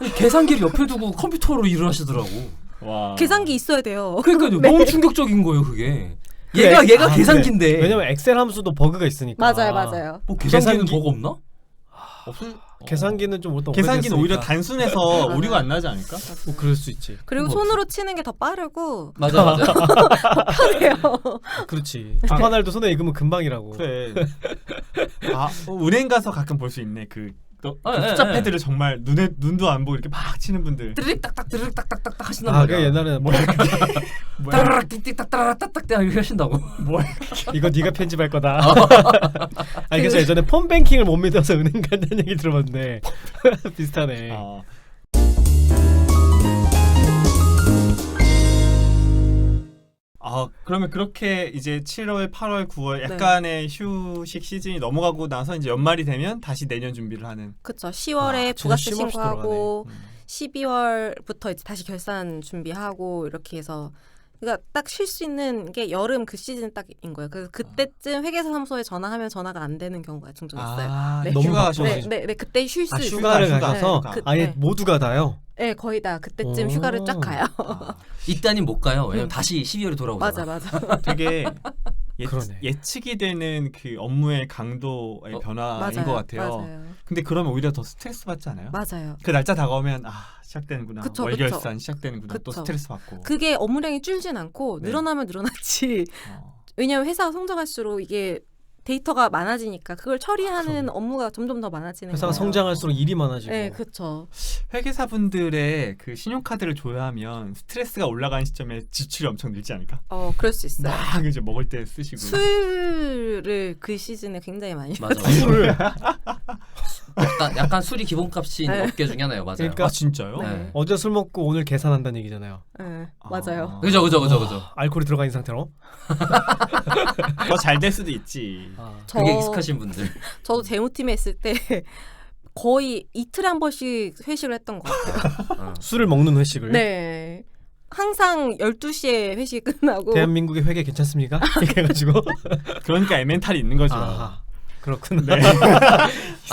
아니, 계산기를 옆에 두고 컴퓨터로 일을 하시더라고. 와. 계산기 있어야 돼요. 그러니까요. 네. 너무 충격적인 거예요 그게. 그래. 얘가 계산기인데. 왜냐면 엑셀 함수도 버그가 있으니까. 맞아요. 뭐 계산기는 계산기- 버그 없나? 계산기는 좀 어떤 계산기는 오히려 오래됐으니까. 단순해서 오류가 안 나지 않을까? 뭐 그럴 수 있지. 그리고 뭐 손으로 치는 게 더 빠르고 맞아. 편해요. 그렇지. 주판알도 손에 익으면 금방이라고. 그래. 은행 가서 가끔 볼 수 있네. 그 숫자 예. 패드를 정말 눈도 안 보고 이렇게 막 치는 분들. 드르륵 딱딱 드르륵 딱딱딱딱 하신단 그 말이야. 옛날에는 뭐야? 따라락 띡띡 딱딱딱딱 이렇게 하신다고. 뭐야? 이거 네가 편집할 거다. 아니 그래서 예전에 폰뱅킹을 못 믿어서 은행 간다는 얘기 들어봤는데 비슷하네. 그러면 그렇게 이제 7월, 8월, 9월 약간의 휴식 시즌이 넘어가고 나서 이제 연말이 되면 다시 내년 준비를 하는. 그렇죠. 10월에 진짜 부가세 쉼없이 신고하고 12월부터 이제 다시 결산 준비하고 이렇게 해서 그러니까 딱 쉴 수 있는 게 여름 그 시즌 딱인 거예요. 그래서 그때쯤 회계사 사무소에 전화하면 전화가 안 되는 경우가 종종 있어요. 네. 너무 휴가 바쁘지. 네, 그때 쉴 수 있어요. 휴가를 휴가. 가서 네, 아예 네. 모두가 다요. 네, 거의 다 그때쯤 오. 휴가를 쫙 가요. 이때는 못 가요. 왜냐면 다시 12월에 돌아오잖아. 맞아. 되게 그러네. 예측이 되는 그 업무의 강도의 변화인 것 같아요. 맞아요. 근데 그러면 오히려 더 스트레스 받지 않아요? 맞아요. 그 날짜 다가오면 시작되는구나. 그쵸, 월결산 시작되는구나. 또 그쵸. 스트레스 받고. 그게 업무량이 줄진 않고 네. 늘어나면 늘어났지. 왜냐하면 회사가 성장할수록 이게 데이터가 많아지니까 그걸 처리하는 업무가 점점 더 많아지는 회사가 거예요. 성장할수록 일이 많아지고. 네, 그렇죠. 회계사분들의 그 신용카드를 조회하면 스트레스가 올라가는 시점에 지출이 엄청 늘지 않을까? 그럴 수 있어요. 막 이제 먹을 때 쓰시고. 술을 그 시즌에 굉장히 많이 맞아. 술을 약간 술이 기본값인 네. 업계 중에 하나예요. 맞아요. 그러니까 진짜요? 네. 어제 술 먹고 오늘 계산한다는 얘기잖아요. 네, 맞아요. 그죠. 알코올이 들어가 있는 상태로. 더 잘 될 수도 있지. 그게 익숙하신 분들. 저도 재무팀에 있을 때 거의 이틀에 한 번씩 회식을 했던 것 같아요. 술을 먹는 회식을. 네. 항상 12시에 회식 끝나고 대한민국의 회계 괜찮습니까? 이렇게 해가지고. 그러니까 에멘탈이 있는 거죠. 그렇구나. 네.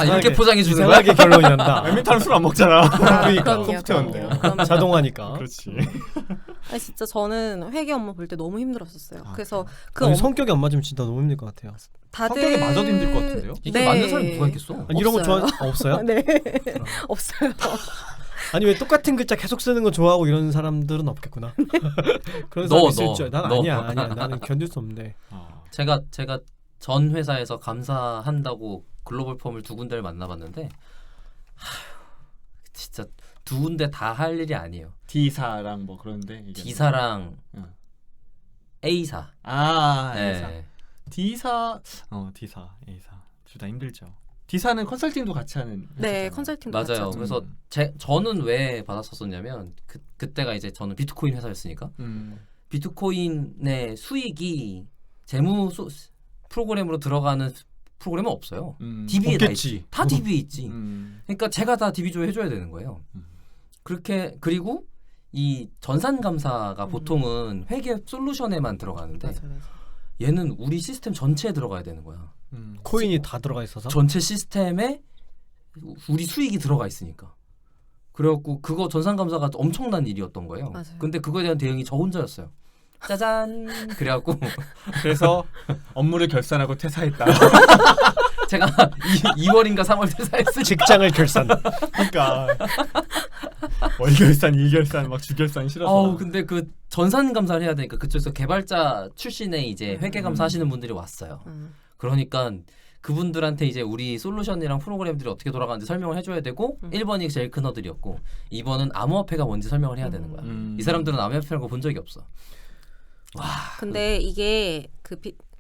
이렇게 포장해 주는 거야? 이상하게 결론이 난다. 에멘탈은 술 안 먹잖아. 그러니까. 소프트웨어인데. 그럼요. 자동화니까. 그렇지. 아니, 진짜 저는 회계 업무 볼 때 너무 힘들었었어요. 그래서 그 아니, 업무 성격이 안 맞으면 진짜 너무 힘들 것 같아요. 다들 성격이 맞아도 힘들 것 같은데요? 이게 맞는 사람이 누가 있겠어? 아니, 이런 거 좋아 없어요. 없어요? 네. 없어요. 아니 왜 똑같은 글자 계속 쓰는 거 좋아하고 이런 사람들은 없겠구나. 그런 너, 사람 있을 너, 줄. 난 너. 아니야. 나는 견딜 수 없는데. 제가 전 회사에서 감사한다고 글로벌 펌을 두 군데를 만나봤는데 진짜 두 군데 다 할 일이 아니에요. D사랑 뭐 그런데 D사랑 응. A사. A사. 네. D사, D사, A사 둘 다 힘들죠. D사는 컨설팅도 같이 하는 네, 회사잖아요. 컨설팅도 같이 맞아요. 하죠. 그래서 저는 왜 받았었냐면 그때가 이제 저는 비트코인 회사였으니까 비트코인의 수익이 재무 프로그램으로 들어가는 프로그램은 없어요. DB에 다 없겠지. 있지. 다 DB에 있지. 음. 그러니까 제가 다 DB 조회해줘야 되는 거예요. 그렇게 그리고 이 전산 감사가 보통은 회계 솔루션에만 들어가는데 맞아, 맞아. 얘는 우리 시스템 전체에 들어가야 되는 거야. 코인이 다 들어가 있어서 전체 시스템에 우리 수익이 들어가 있으니까. 그래갖고 그거 전산 감사가 엄청난 일이었던 거예요. 맞아요. 근데 그거에 대한 대응이 저 혼자였어요. 짜잔. 그래갖고 그래서 업무를 결산하고 퇴사했다. 제가 2월인가 3월 퇴사했으니까. 직장을 결산. 그러니까 월결산, 일결산, 막 주결산 싫어서. 근데 그 전산 감사를 해야 되니까 그쪽에서 개발자 출신의 이제 회계 감사하시는 분들이 왔어요. 그러니까 그분들한테 이제 우리 솔루션이랑 프로그램들이 어떻게 돌아가는지 설명을 해줘야 되고 1번이 제일 큰 허들이었고 2번은 암호화폐가 뭔지 설명을 해야 되는 거야. 이 사람들은 암호화폐라는 거 본 적이 없어. 와. 근데 이게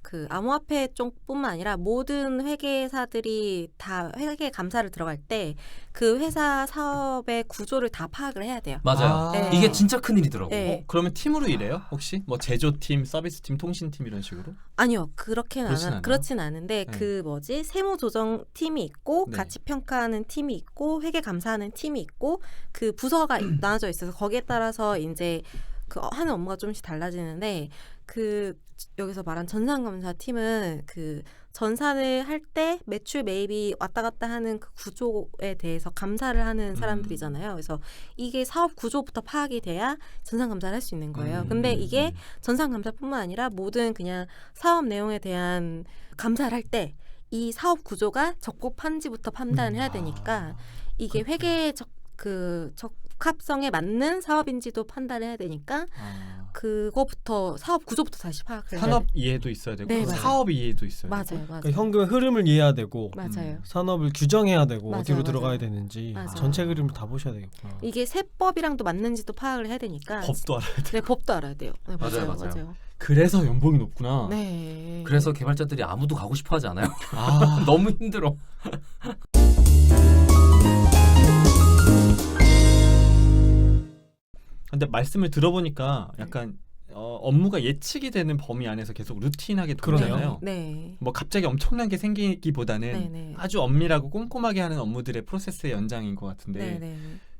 그 암호화폐 쪽뿐만 아니라 모든 회계사들이 다 회계 감사를 들어갈 때 그 회사 사업의 구조를 다 파악을 해야 돼요. 맞아요. 네. 이게 진짜 큰 일이더라고. 네. 그러면 팀으로 일해요? 혹시 뭐 제조팀, 서비스팀, 통신팀 이런 식으로? 아니요, 그렇진 않아요? 그렇진 않은데 네. 그 뭐지 세무 조정 팀이 있고 네. 가치 평가하는 팀이 있고 회계 감사하는 팀이 있고 그 부서가 나눠져 있어서 거기에 따라서 이제 그 하는 업무가 조금씩 달라지는데 그 여기서 말한 전산감사 팀은 그 전산을 할 때 매출 매입이 왔다 갔다 하는 그 구조에 대해서 감사를 하는 사람들이잖아요. 그래서 이게 사업 구조부터 파악이 돼야 전산감사를 할 수 있는 거예요. 근데 이게 전산감사뿐만 아니라 모든 그냥 사업 내용에 대한 감사를 할 때 이 사업 구조가 적법한지부터 판단을 해야 되니까 이게 회계 적합성에 맞는 사업인지도 판단해야 되니까 그거부터 사업 구조부터 다시 파악을 해야 산업 이해도 있어야 되고 네, 맞아요. 사업 이해도 있어야 되고. 맞아요, 맞아요. 그러니까 현금의 흐름을 이해해야 되고 맞아요. 산업을 규정해야 되고 맞아요, 어디로 맞아요. 들어가야 되는지 맞아요. 전체 그림을 다 보셔야 되겠구나. 이게 세법이랑도 맞는지도 파악을 해야 되니까 법도 알아야 돼. 네, 법도 알아야 돼요. 네, 맞아요, 맞아요, 맞아요. 맞아요. 그래서 연봉이 높구나. 네. 그래서 개발자들이 아무도 가고 싶어하지 않아요. 아, 너무 힘들어. 근데 말씀을 들어보니까 약간 업무가 예측이 되는 범위 안에서 계속 루틴하게 그러네요. 돌잖아요. 네. 뭐 갑자기 엄청난 게 생기기보다는 네, 네. 아주 엄밀하고 꼼꼼하게 하는 업무들의 프로세스의 연장인 것 같은데. 네, 네.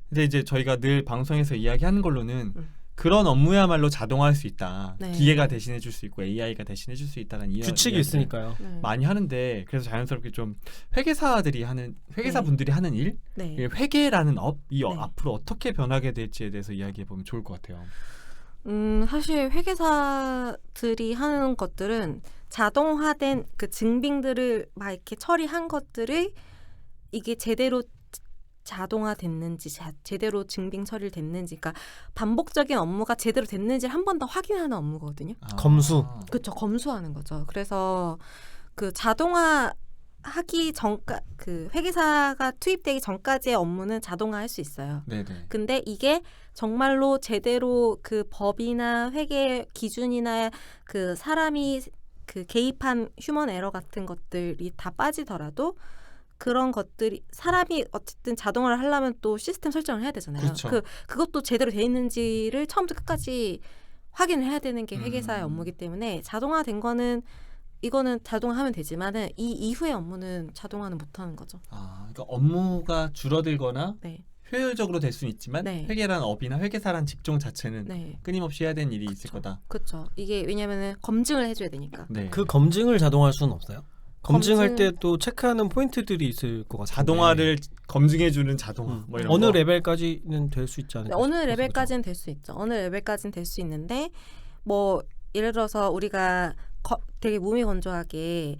근데 이제 저희가 늘 방송에서 이야기하는 걸로는 그런 업무야말로 자동화할 수 있다. 네. 기계가 대신해 줄 수 있고 AI가 대신해 줄 수 있다는 규칙이 이야기를 있으니까요. 네. 많이 하는데 그래서 자연스럽게 좀 회계사 분들이 하는 일, 네. 이 회계라는 이 네. 앞으로 어떻게 변하게 될지에 대해서 이야기해 보면 좋을 것 같아요. 사실 회계사들이 하는 것들은 자동화된 그 증빙들을 막 이렇게 처리한 것들을 이게 제대로 자동화됐는지 제대로 증빙 처리를 됐는지, 그러니까 반복적인 업무가 제대로 됐는지를 한 번 더 확인하는 업무거든요. 검수. 그렇죠, 검수하는 거죠. 그래서 그 자동화 하기 전까 그 회계사가 투입되기 전까지의 업무는 자동화할 수 있어요. 네네. 근데 이게 정말로 제대로 그 법이나 회계 기준이나 그 사람이 그 개입한 휴먼 에러 같은 것들이 다 빠지더라도 그런 것들이 사람이 어쨌든 자동화를 하려면 또 시스템 설정을 해야 되잖아요. 그렇죠. 그것도 제대로 돼 있는지를 처음부터 끝까지 확인을 해야 되는 게 회계사의 업무이기 때문에 자동화된 거는 이거는 자동화하면 되지만은 이 이후의 업무는 자동화는 못하는 거죠. 그러니까 업무가 줄어들거나 네, 효율적으로 될 수는 있지만 네. 회계라는 업이나 회계사란 직종 자체는 네, 끊임없이 해야 되는 일이 있을 거다. 그렇죠. 이게 왜냐면은 검증을 해줘야 되니까. 네. 그 검증을 자동화할 수는 없어요? 검증할 검증- 때 또 체크하는 포인트들이 있을 것 같아요. 자동화를 검증해주는 자동화 뭐 이런 어느 거. 레벨까지는 될 수 있지 않을까? 어느 싶어서 레벨까지는 될 수 있죠. 어느 레벨까지는 될 수 있는데 뭐 예를 들어서 우리가 되게 무미건조하게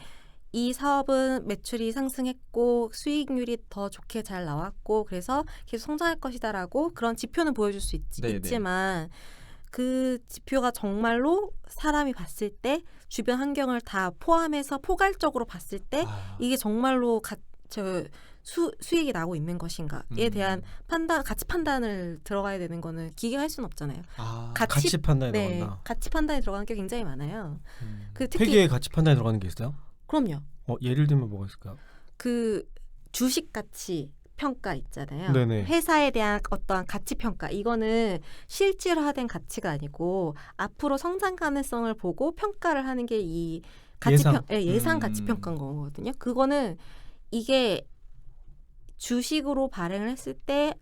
이 사업은 매출이 상승했고 수익률이 더 좋게 잘 나왔고 그래서 계속 성장할 것이다라고 그런 지표는 보여줄 수 네네. 있지만 그 지표가 정말로 사람이 봤을 때 주변 환경을 다 포함해서 포괄적으로 봤을 때 이게 정말로 수익이 나고 있는 것인가에 대한 판단, 가치 판단을 들어가야 되는 거는 기계가 할 수는 없잖아요. 가치 판단에 네, 들어간다. 가치 판단에 들어가는 게 굉장히 많아요. 그 특히 회계의 가치 판단에 들어가는 게 있어요? 그럼요. 예를 들면 뭐가 있을까요? 그 주식 가치 평가 있잖아요. 네네. 회사에 대한 어떠한 가치 평가 이거는 실질화된 가치가 아니고 앞으로 성장 가능성을 보고 평가를 하는 게 이 예상 가치 평가인 거거든요. 그거는 이게 주식으로 발행을 했을 때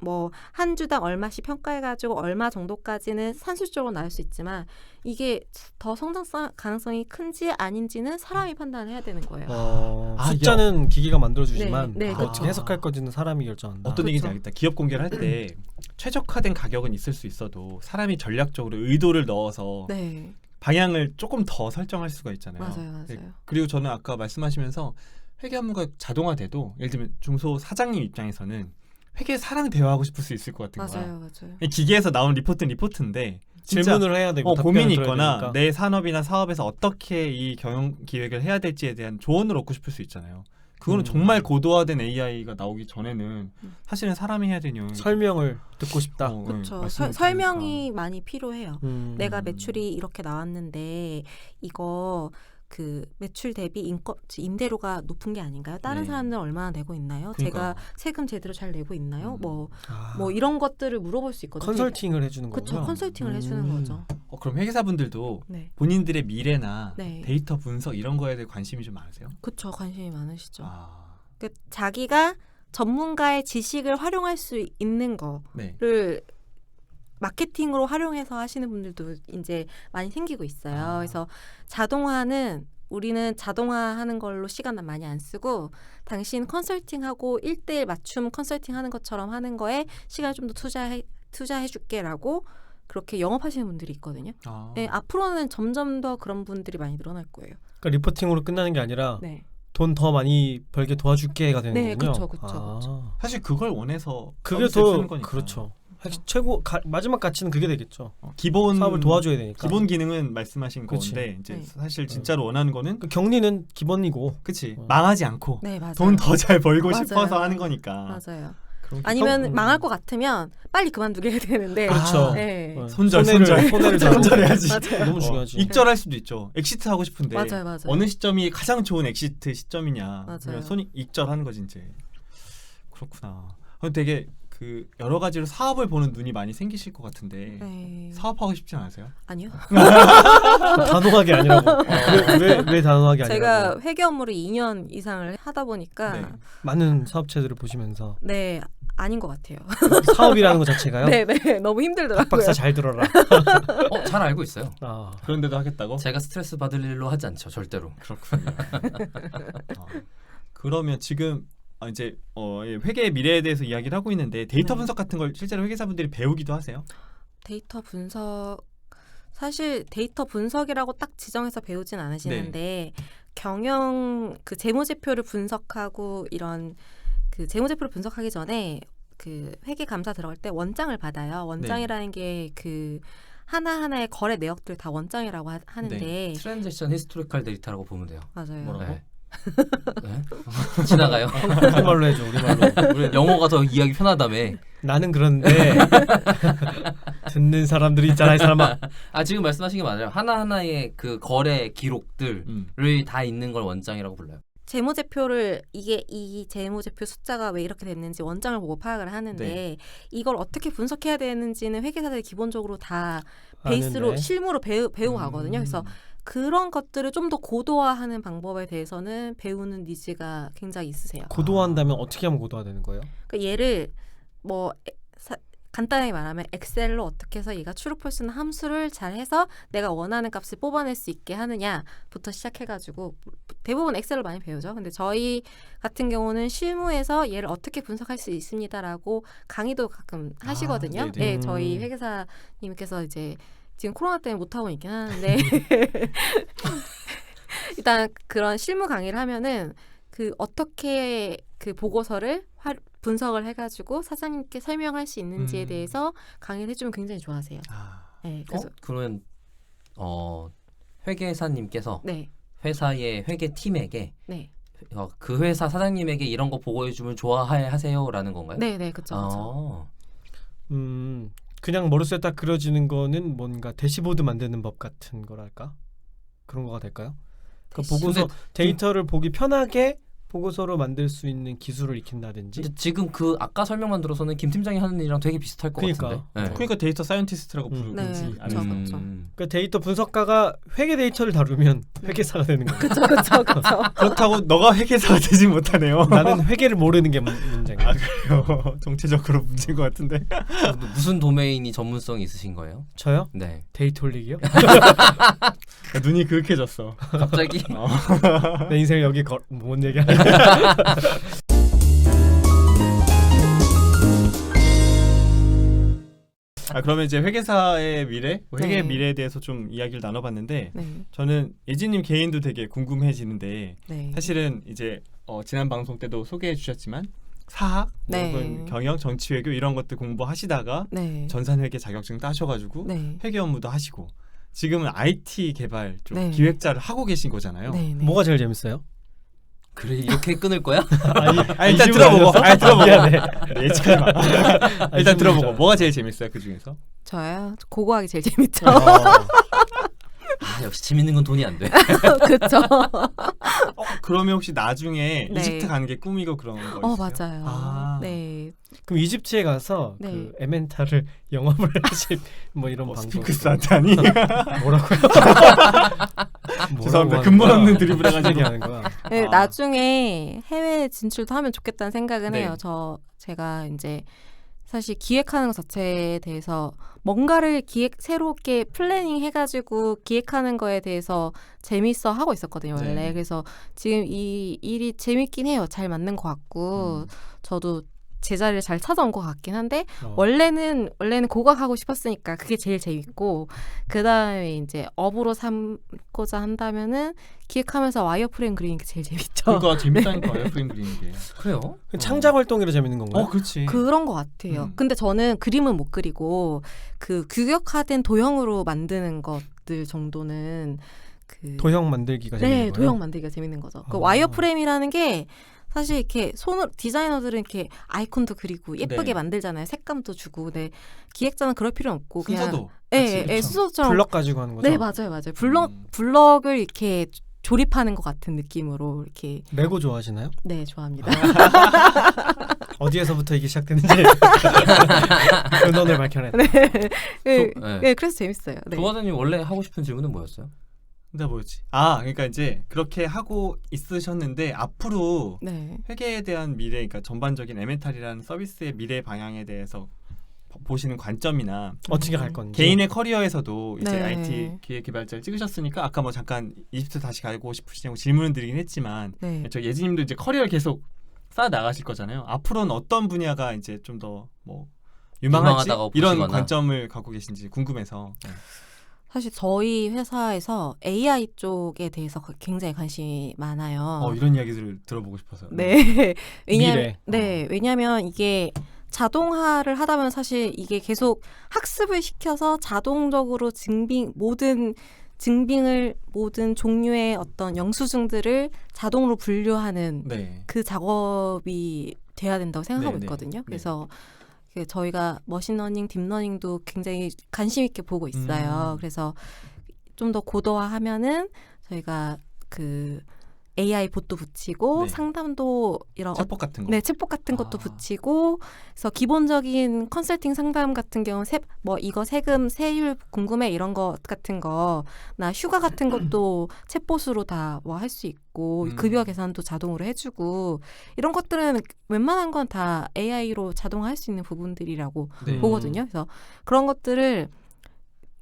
뭐 한 주당 얼마씩 평가해가지고 얼마 정도까지는 산술적으로 나올 수 있지만 이게 더 성장 가능성이 큰지 아닌지는 사람이 판단을 해야 되는 거예요. 숫자는 기계가 만들어주지만 네, 어떻게 그렇죠. 해석할 건지는 사람이 결정한다. 어떤 얘기인지 그렇죠. 알겠다. 기업 공개를 할 때 최적화된 가격은 있을 수 있어도 사람이 전략적으로 의도를 넣어서 네, 방향을 조금 더 설정할 수가 있잖아요. 맞아요. 네, 그리고 저는 아까 말씀하시면서 회계 업무가 자동화돼도 예를 들면 중소 사장님 입장에서는 회계사랑 대화하고 싶을 수 있을 것 같은 거야. 맞아요. 기계에서 나온 리포트인데 진짜 질문을 해야 되고 고민이 답변을 들어야 있거나 되니까. 내 산업이나 사업에서 어떻게 이 경영 기획을 해야 될지에 대한 조언을 얻고 싶을 수 있잖아요. 그거는 정말 고도화된 AI가 나오기 전에는 사실은 사람이 해야 되는 설명을 듣고 싶다. 그렇죠. 말씀을 설명이 많이 필요해요. 음. 내가 매출이 이렇게 나왔는데 이거 그 매출 대비 임대료가 높은 게 아닌가요? 다른 네. 사람들은 얼마나 내고 있나요? 그러니까요. 제가 세금 제대로 잘 내고 있나요? 뭐 아, 이런 것들을 물어볼 수 있거든요. 컨설팅을 해주는 거구나. 그렇죠. 컨설팅을 해주는 거죠. 그럼 회계사분들도 네, 본인들의 미래나 네. 데이터 분석 이런 거에 대해 관심이 좀 많으세요? 그렇죠. 관심이 많으시죠. 네. 자기가 전문가의 지식을 활용할 수 있는 네. 거를 마케팅으로 활용해서 하시는 분들도 이제 많이 생기고 있어요. 그래서 자동화는 우리는 자동화하는 걸로 시간 많이 안 쓰고 당신 컨설팅하고 1:1 맞춤 컨설팅하는 것처럼 하는 거에 시간을 좀 더 투자해 줄게라고 그렇게 영업하시는 분들이 있거든요. 네, 앞으로는 점점 더 그런 분들이 많이 늘어날 거예요. 그러니까 리포팅으로 끝나는 게 아니라 네, 돈 더 많이 벌게 도와줄게가 되는 네, 거군요. 그렇죠. 사실 그걸 원해서 그게 서비스를 더 쓰는 거니까. 그렇죠. 최고 마지막 가치는 그게 되겠죠. 기본 사업을 도와줘야 되니까. 기본 기능은 말씀하신 그치. 건데 이제 네. 사실 진짜로 원하는 거는 그 격리는 기본이고. 그치 망하지 않고 네, 맞아요. 돈 더 잘 벌고 맞아요. 싶어서 하는 거니까. 맞아요. 그런 게 아니면 망할 것 같으면 빨리 그만두게 해야 되는데. 그렇죠. 네. 손절. 손해를 잡고. 손절해야지. 맞아요. 너무 중요하지. 익절할 수도 있죠. 엑시트 하고 싶은데 맞아요. 어느 시점이 가장 좋은 엑시트 시점이냐. 맞아요. 그러면 손이 익절하는 거지 이제. 그렇구나. 되게 그 여러 가지로 사업을 보는 눈이 많이 생기실 것 같은데 네. 사업하고 싶지 않으세요? 아니요. 단호하게 아니라고. 왜 단호하게 아니라고. 제가 회계 업무를 2년 이상을 하다 보니까 네. 많은 사업체들을 보시면서 네, 아닌 것 같아요. 사업이라는 것 자체가요. 네, 너무 박 힘들더라고요. 박사 잘 들어라. 잘 알고 있어요. 그런데도 하겠다고? 제가 스트레스 받을 일로 하지 않죠, 절대로. 그렇군요. 그러면 지금 이제 회계의 미래에 대해서 이야기를 하고 있는데 데이터 네. 분석 같은 걸 실제로 회계사분들이 배우기도 하세요? 데이터 분석 사실 데이터 분석이라고 딱 지정해서 배우진 않으시는데 경영 그 재무제표를 분석하고 이런 그 재무제표를 분석하기 전에 그 회계 감사 들어갈 때 원장을 받아요. 원장이라는 게 그 하나하나의 거래 내역들 다 원장이라고 하는데 트랜잭션 히스토리컬 데이터라고 보면 돼요. 맞아요. 뭐라고? 네. 네? 지나가요. 우리말로 해줘. 우리말로. 우리 영어가 더 이해하기 편하다며. 나는 그런데 듣는 사람들이 있잖아, 이 사람아. 지금 말씀하신 게 맞아요. 하나하나의 그 거래 기록들을 다 있는 걸 원장이라고 불러요. 재무제표를 이 재무제표 숫자가 왜 이렇게 됐는지 원장을 보고 파악을 하는데 네. 이걸 어떻게 분석해야 되는지는 회계사들이 기본적으로 다 베이스로 아는데. 실무로 배우고 가거든요. 그래서 그런 것들을 좀 더 고도화하는 방법에 대해서는 배우는 니즈가 굉장히 있으세요. 고도화한다면 어떻게 하면 고도화되는 거예요? 그러니까 얘를 뭐 간단하게 말하면 엑셀로 어떻게 해서 얘가 출력할 수 있는 함수를 잘 해서 내가 원하는 값을 뽑아낼 수 있게 하느냐부터 시작해가지고 대부분 엑셀로 많이 배우죠. 근데 저희 같은 경우는 실무에서 얘를 어떻게 분석할 수 있습니다라고 강의도 가끔 하시거든요. 네네. 네, 저희 회계사님께서 이제 지금 코로나 때문에 못하고 있긴 하는데 일단 그런 실무 강의를 하면은 그 어떻게 그 보고서를 분석을 해가지고 사장님께 설명할 수 있는지에 대해서 강의를 해주면 굉장히 좋아하세요. 아, 네, 그래서 그러면 회계사님께서 네, 회사의 회계팀에게 네, 그 회사 사장님에게 이런 거 보고해주면 좋아하세요라는 건가요? 네, 네, 그렇죠. 그냥 머릿속에 딱 그려지는 거는 뭔가 대시보드 만드는 법 같은 거랄까? 그런 거가 될까요? 그러니까 보고서 데이터를 보기 편하게 보고서로 만들 수 있는 기술을 익힌다든지. 근데 지금 그 아까 설명만 들어서는 김 팀장이 하는 일이랑 되게 비슷할 것 그러니까. 같은데. 네. 그러니까 데이터 사이언티스트라고 음. 부르는지 네, 그쵸, 아니면 그쵸. 그러니까 데이터 분석가가 회계 데이터를 다루면 회계사가 되는 거예요. 그렇죠, 그렇죠, 그렇죠. 그렇다고 너가 회계사가 되지 못하네요. 나는 회계를 모르는 게 문제인 아 거예요. 그래요. 정체적으로 문제인 것 같은데. 무슨 도메인이 전문성이 있으신 거예요? 저요? 네. 데이터올릭이요? 눈이 그윽해졌어. 갑자기 내 인생 여기 뭔 얘기하는 그러면 이제 회계사의 미래, 회계 네. 미래에 대해서 좀 이야기를 나눠봤는데 네, 저는 예진님 개인도 되게 궁금해지는데 네. 사실은 이제 지난 방송 때도 소개해 주셨지만 사학, 네. 혹은 경영, 정치, 외교 이런 것들 공부하시다가 네. 전산회계 자격증 따셔가지고 네. 회계 업무도 하시고 지금은 IT 개발 쪽 네. 기획자를 하고 계신 거잖아요. 네, 네. 뭐가 제일 재밌어요? 그래 이렇게 끊을 거야? 일단 이 들어보고, 질문 아니었어? 들어보고. 미안해. 예측하지 마. 일단 질문이죠. 들어보고 뭐가 제일 재밌어요 그 중에서? 저요? 고고하기 제일 재밌죠. 역시 재밌는 건 돈이 안 돼. 그렇죠. 그러면 혹시 나중에 네. 이집트 가는 게 꿈이고 그런 거 있어요? 맞아요. 아. 네. 그럼 이집트에 가서 네. 그 에멘탈을 영업을 하실 뭐 이런 방송 스핑크스한테 아니? 뭐라고요? 죄송합니다. 근본 없는 드리블 해가지고. 얘기하는 거야. 네, 아. 나중에 해외 진출도 하면 좋겠다는 생각은 네. 해요. 제가 이제 사실 기획하는 것 자체에 대해서 뭔가를 새롭게 플래닝 해가지고 기획하는 거에 대해서 재밌어 하고 있었거든요, 원래. 네. 그래서 지금 이 일이 재밌긴 해요. 잘 맞는 것 같고, 저도 제 자리를 잘 찾아온 것 같긴 한데, 원래는 고각하고 싶었으니까 그게 제일 재밌고, 그 다음에 이제 업으로 삼고자 한다면은 기획하면서 와이어프레임 그리는 게 제일 재밌죠. 그러니까 재밌다니까 와이어프레임 그리는 게. 그래요? 창작 활동이라 재밌는 건가요? 그렇지. 그런 것 같아요. 근데 저는 그림은 못 그리고 그 규격화된 도형으로 만드는 것들 정도는 도형 만들기가 재밌는 거예요? 도형 만들기가 재밌는 거죠. 그 아. 와이어프레임이라는 게 사실 이렇게 손으로 디자이너들은 이렇게 아이콘도 그리고 예쁘게 네. 만들잖아요. 색감도 주고. 근데 기획자는 그럴 필요 없고 순서도. 그냥 같이. 순서처럼 블럭 가지고 하는 거죠? 네, 맞아요. 블럭을 이렇게 조립하는 것 같은 느낌으로 이렇게 레고 좋아하시나요? 네, 좋아합니다. 어디에서부터 이게 시작됐는지 근원을 밝혀내. 네. 네. 네, 그래서 재밌어요. 네. 조과장님 원래 하고 싶은 질문은 뭐였어요? 근데 뭐였지? 그러니까 이제 그렇게 하고 있으셨는데 앞으로 네. 회계에 대한 미래, 그러니까 전반적인 에멘탈이라는 서비스의 미래 방향에 대해서 보시는 관점이나 어떻게 갈 건지. 개인의 커리어에서도 이제 네. IT 기획 개발자를 찍으셨으니까 아까 뭐 잠깐 이집트 다시 가고 싶으시냐고 질문을 드리긴 했지만 네. 저 예진님도 이제 커리어를 계속 쌓아 나가실 거잖아요. 앞으로는 어떤 분야가 이제 좀 더 뭐 유망할지 유망하다고 이런 보시거나. 관점을 갖고 계신지 궁금해서. 사실 저희 회사에서 AI 쪽에 대해서 굉장히 관심이 많아요. 이런 이야기들을 들어보고 싶어서. 네. 미래. 왜냐하면 이게 자동화를 하다 보면 사실 이게 계속 학습을 시켜서 자동적으로 모든 종류의 어떤 영수증들을 자동으로 분류하는 네. 그 작업이 돼야 된다고 생각하고 네, 네. 있거든요. 네. 그래서 저희가 머신러닝, 딥러닝도 굉장히 관심 있게 보고 있어요. 그래서 좀 더 고도화하면은 저희가 그 AI 봇도 붙이고 네. 상담도 이런 챗봇 같은 거. 네, 챗봇 같은 것도 붙이고, 그래서 기본적인 컨설팅 상담 같은 경우 이거 세금, 세율 궁금해 이런 거 같은 거, 나 휴가 같은 것도 챗봇으로 다 뭐 할 수 있고, 급여 계산도 자동으로 해주고 이런 것들은 웬만한 건 다 AI로 자동화할 수 있는 부분들이라고 네. 보거든요. 그래서 그런 것들을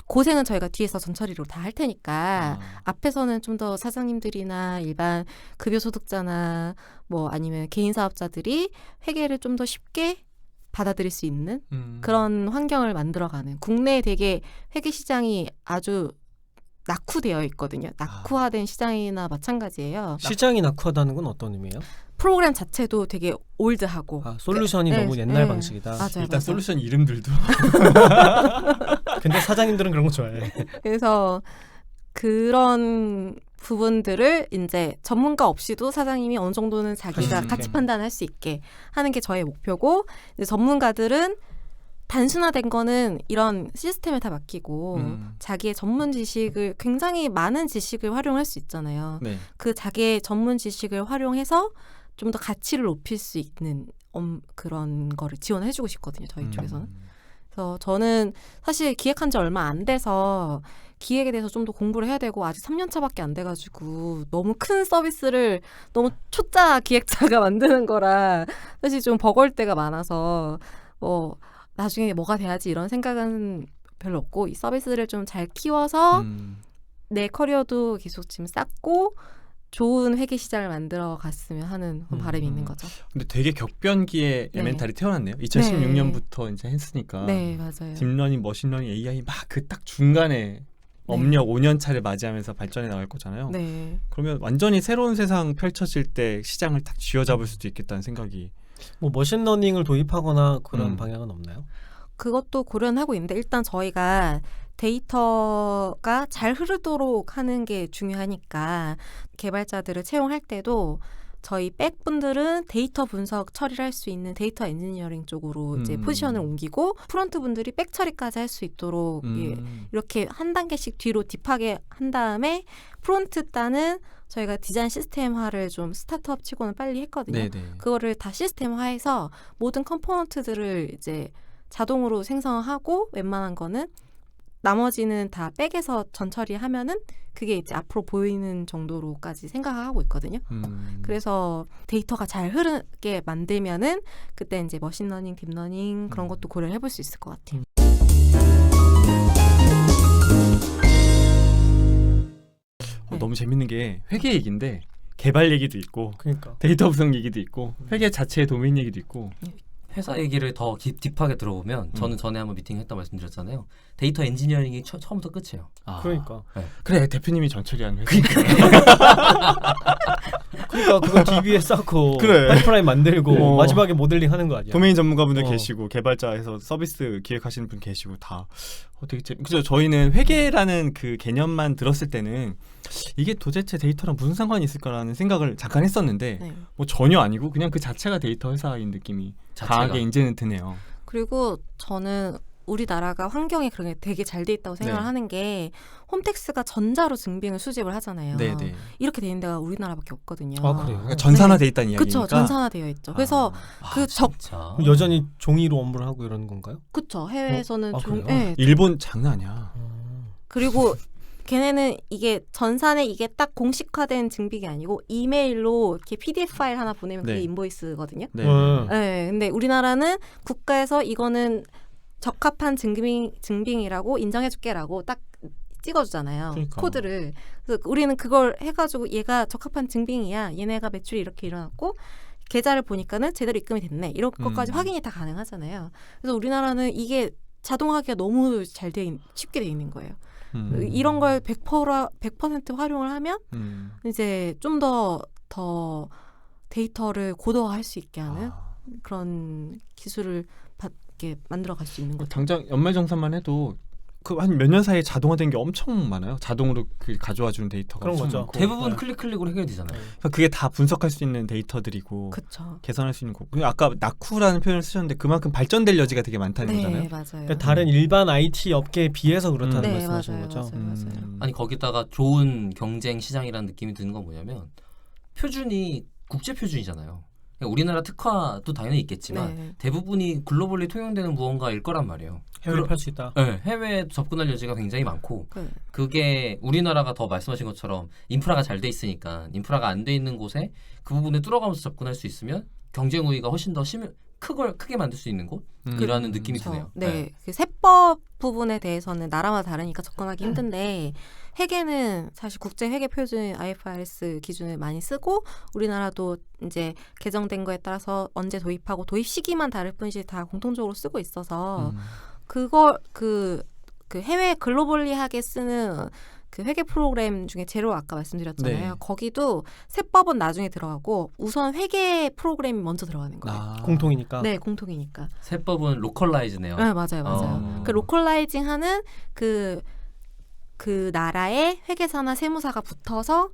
고생은 저희가 뒤에서 전처리로 다 할 테니까 앞에서는 좀 더 사장님들이나 일반 급여 소득자나 뭐 아니면 개인 사업자들이 회계를 좀 더 쉽게 받아들일 수 있는 그런 환경을 만들어가는, 국내에 되게 회계 시장이 아주 낙후되어 있거든요. 낙후화된 시장이나 마찬가지예요. 시장이 낙후하다는 건 어떤 의미예요? 프로그램 자체도 되게 올드하고 솔루션이 네, 너무 옛날 네. 방식이다. 맞아요, 일단 맞아요. 솔루션 이름들도 근데 사장님들은 그런 거 좋아해. 그래서 그런 부분들을 이제 전문가 없이도 사장님이 어느 정도는 할 수 자기가 있게. 가치 판단할 수 있게 하는 게 저의 목표고, 이제 전문가들은 단순화된 거는 이런 시스템에 다 맡기고 자기의 전문 지식을, 굉장히 많은 지식을 활용할 수 있잖아요. 네. 그 자기의 전문 지식을 활용해서 좀 더 가치를 높일 수 있는 그런 거를 지원해주고 싶거든요. 저희 쪽에서는. 그래서 저는 사실 기획한 지 얼마 안 돼서 기획에 대해서 좀 더 공부를 해야 되고, 아직 3년 차밖에 안 돼가지고 너무 큰 서비스를 너무 초짜 기획자가 만드는 거라 사실 좀 버거울 때가 많아서 나중에 뭐가 돼야지 이런 생각은 별로 없고, 이 서비스를 좀 잘 키워서 내 커리어도 계속 지금 쌓고 좋은 회계 시장을 만들어 갔으면 하는 바람이 있는 거죠. 근데 되게 격변기에 네. 에멘탈이 태어났네요. 2016년부터 이제 했으니까. 네, 맞아요. 딥러닝, 머신러닝, AI 막 그 딱 중간에 업력 5년 차를 맞이하면서 발전해 나갈 거잖아요. 네. 그러면 완전히 새로운 세상 펼쳐질 때 시장을 딱 쥐어잡을 수도 있겠다는 생각이. 뭐 머신러닝을 도입하거나 그런 방향은 없나요? 그것도 고려는 하고 있는데, 일단 저희가 데이터가 잘 흐르도록 하는 게 중요하니까 개발자들을 채용할 때도 저희 백분들은 데이터 분석 처리를 할 수 있는 데이터 엔지니어링 쪽으로 이제 포지션을 옮기고, 프론트 분들이 백 처리까지 할 수 있도록 이렇게 한 단계씩 뒤로 딥하게 한 다음에, 프론트 단은 저희가 디자인 시스템화를 좀 스타트업 치고는 빨리 했거든요. 네네. 그거를 다 시스템화해서 모든 컴포넌트들을 이제 자동으로 생성하고, 웬만한 거는 나머지는 다 백에서 전처리하면은 그게 이제 앞으로 보이는 정도로까지 생각하고 있거든요. 그래서 데이터가 잘 흐르게 만들면은 그때 이제 머신러닝, 딥러닝 그런 것도 고려를 해볼 수 있을 것 같아요. 너무 재밌는 게 회계 얘기인데 개발 얘기도 있고 그러니까. 데이터 분석 얘기도 있고 회계 자체의 도메인 얘기도 있고. 회사 얘기를 더 딥하게 들어보면 저는 전에 한번 미팅했다 말씀드렸잖아요. 데이터 엔지니어링이 처음부터 끝이에요. 그러니까. 그래, 대표님이 전처리하는 회사. 그러니까 그거 DB에 쌓고 그래. 파이프라인 만들고 어. 마지막에 모델링 하는 거 아니야? 도메인 전문가분들 어. 계시고 개발자에서 서비스 기획하시는 분 계시고 다 되게 그죠. 저희는 회계라는 그 개념만 들었을 때는 이게 도대체 데이터랑 무슨 상관이 있을까라는 생각을 잠깐 했었는데 네. 뭐 전혀 아니고 그냥 그 자체가 데이터 회사인 느낌이 강하게 이제는 드네요. 그리고 저는 우리나라가 환경이 그런 게 되게 잘 돼 있다고 생각을 네. 하는 게, 홈택스가 전자로 증빙을 수집을 하잖아요. 네네. 이렇게 돼 있는 데가 우리나라밖에 없거든요. 아, 그래요? 그러니까 전산화돼 있다는 이야기니까. 그렇죠. 전산화되어 있죠. 그래서 진짜. 그럼 여전히 종이로 업무를 하고 이러는 건가요? 그렇죠. 해외에서는 아, 좀 그래요? 일본 장난 아니야. 그리고 걔네는 이게 전산에 이게 딱 공식화된 증빙이 아니고 이메일로 이렇게 PDF 파일 하나 보내면 그게 네. 인보이스거든요. 네. 네, 근데 우리나라는 국가에서 이거는 적합한 증빙이라고 인정해줄게라고 딱 찍어주잖아요. 그러니까. 코드를. 그래서 우리는 그걸 해가지고 얘가 적합한 증빙이야. 얘네가 매출이 이렇게 일어났고 계좌를 보니까는 제대로 입금이 됐네. 이런 것까지 확인이 다 가능하잖아요. 그래서 우리나라는 이게 자동화가 너무 쉽게 돼 있는 거예요. 이런 걸 100% 활용을 하면 이제 좀 더 데이터를 고도화할 수 있게 하는 그런 기술을 이렇게 만들어갈 수 있는 거죠. 당장 연말정산만 해도 그 한 몇 년 사이에 자동화된 게 엄청 많아요. 자동으로 그 가져와주는 데이터가 그런 엄청 거죠. 많고. 대부분 네. 클릭으로 해결되잖아요. 그러니까 그게 다 분석할 수 있는 데이터들이고 그렇죠. 계산할 수 있는 거. 아까 낙후라는 표현을 쓰셨는데 그만큼 발전될 여지가 되게 많다는 네, 거잖아요. 맞아요. 그러니까 다른 일반 IT 업계에 비해서 그렇다는 네, 말씀하시는 맞아요, 거죠? 맞아요. 아니 거기다가 좋은 경쟁 시장이라는 느낌이 드는 건 뭐냐면 표준이 국제 표준이잖아요. 그러니까 우리나라 특화도 당연히 있겠지만 네. 대부분이 글로벌리 통용되는 무언가일 거란 말이에요. 해외를 팔 수 있다. 네, 해외에 접근할 여지가 굉장히 많고 그, 그게 우리나라가 더 말씀하신 것처럼 인프라가 잘 돼 있으니까 인프라가 안 돼 있는 곳에 그 부분에 뚫어가면서 접근할 수 있으면 경쟁 우위가 훨씬 더 크게 만들 수 있는 곳이라는 느낌이 드네요. 네, 그 세법 부분에 대해서는 나라마다 다르니까 접근하기 힘든데 회계는 사실 국제 회계 표준 IFRS 기준을 많이 쓰고 우리나라도 이제 개정된 거에 따라서 언제 도입하고 도입 시기만 다를 뿐이지 다 공통적으로 쓰고 있어서 그걸 그 해외 글로벌리하게 쓰는 그 회계 프로그램 중에 제로 아까 말씀드렸잖아요. 네. 거기도 세법은 나중에 들어가고 우선 회계 프로그램이 먼저 들어가는 거예요. 아. 공통이니까. 네, 공통이니까. 세법은 로컬라이즈네요. 네, 맞아요, 맞아요. 그 로컬라이징하는 그 나라의 회계사나 세무사가 붙어서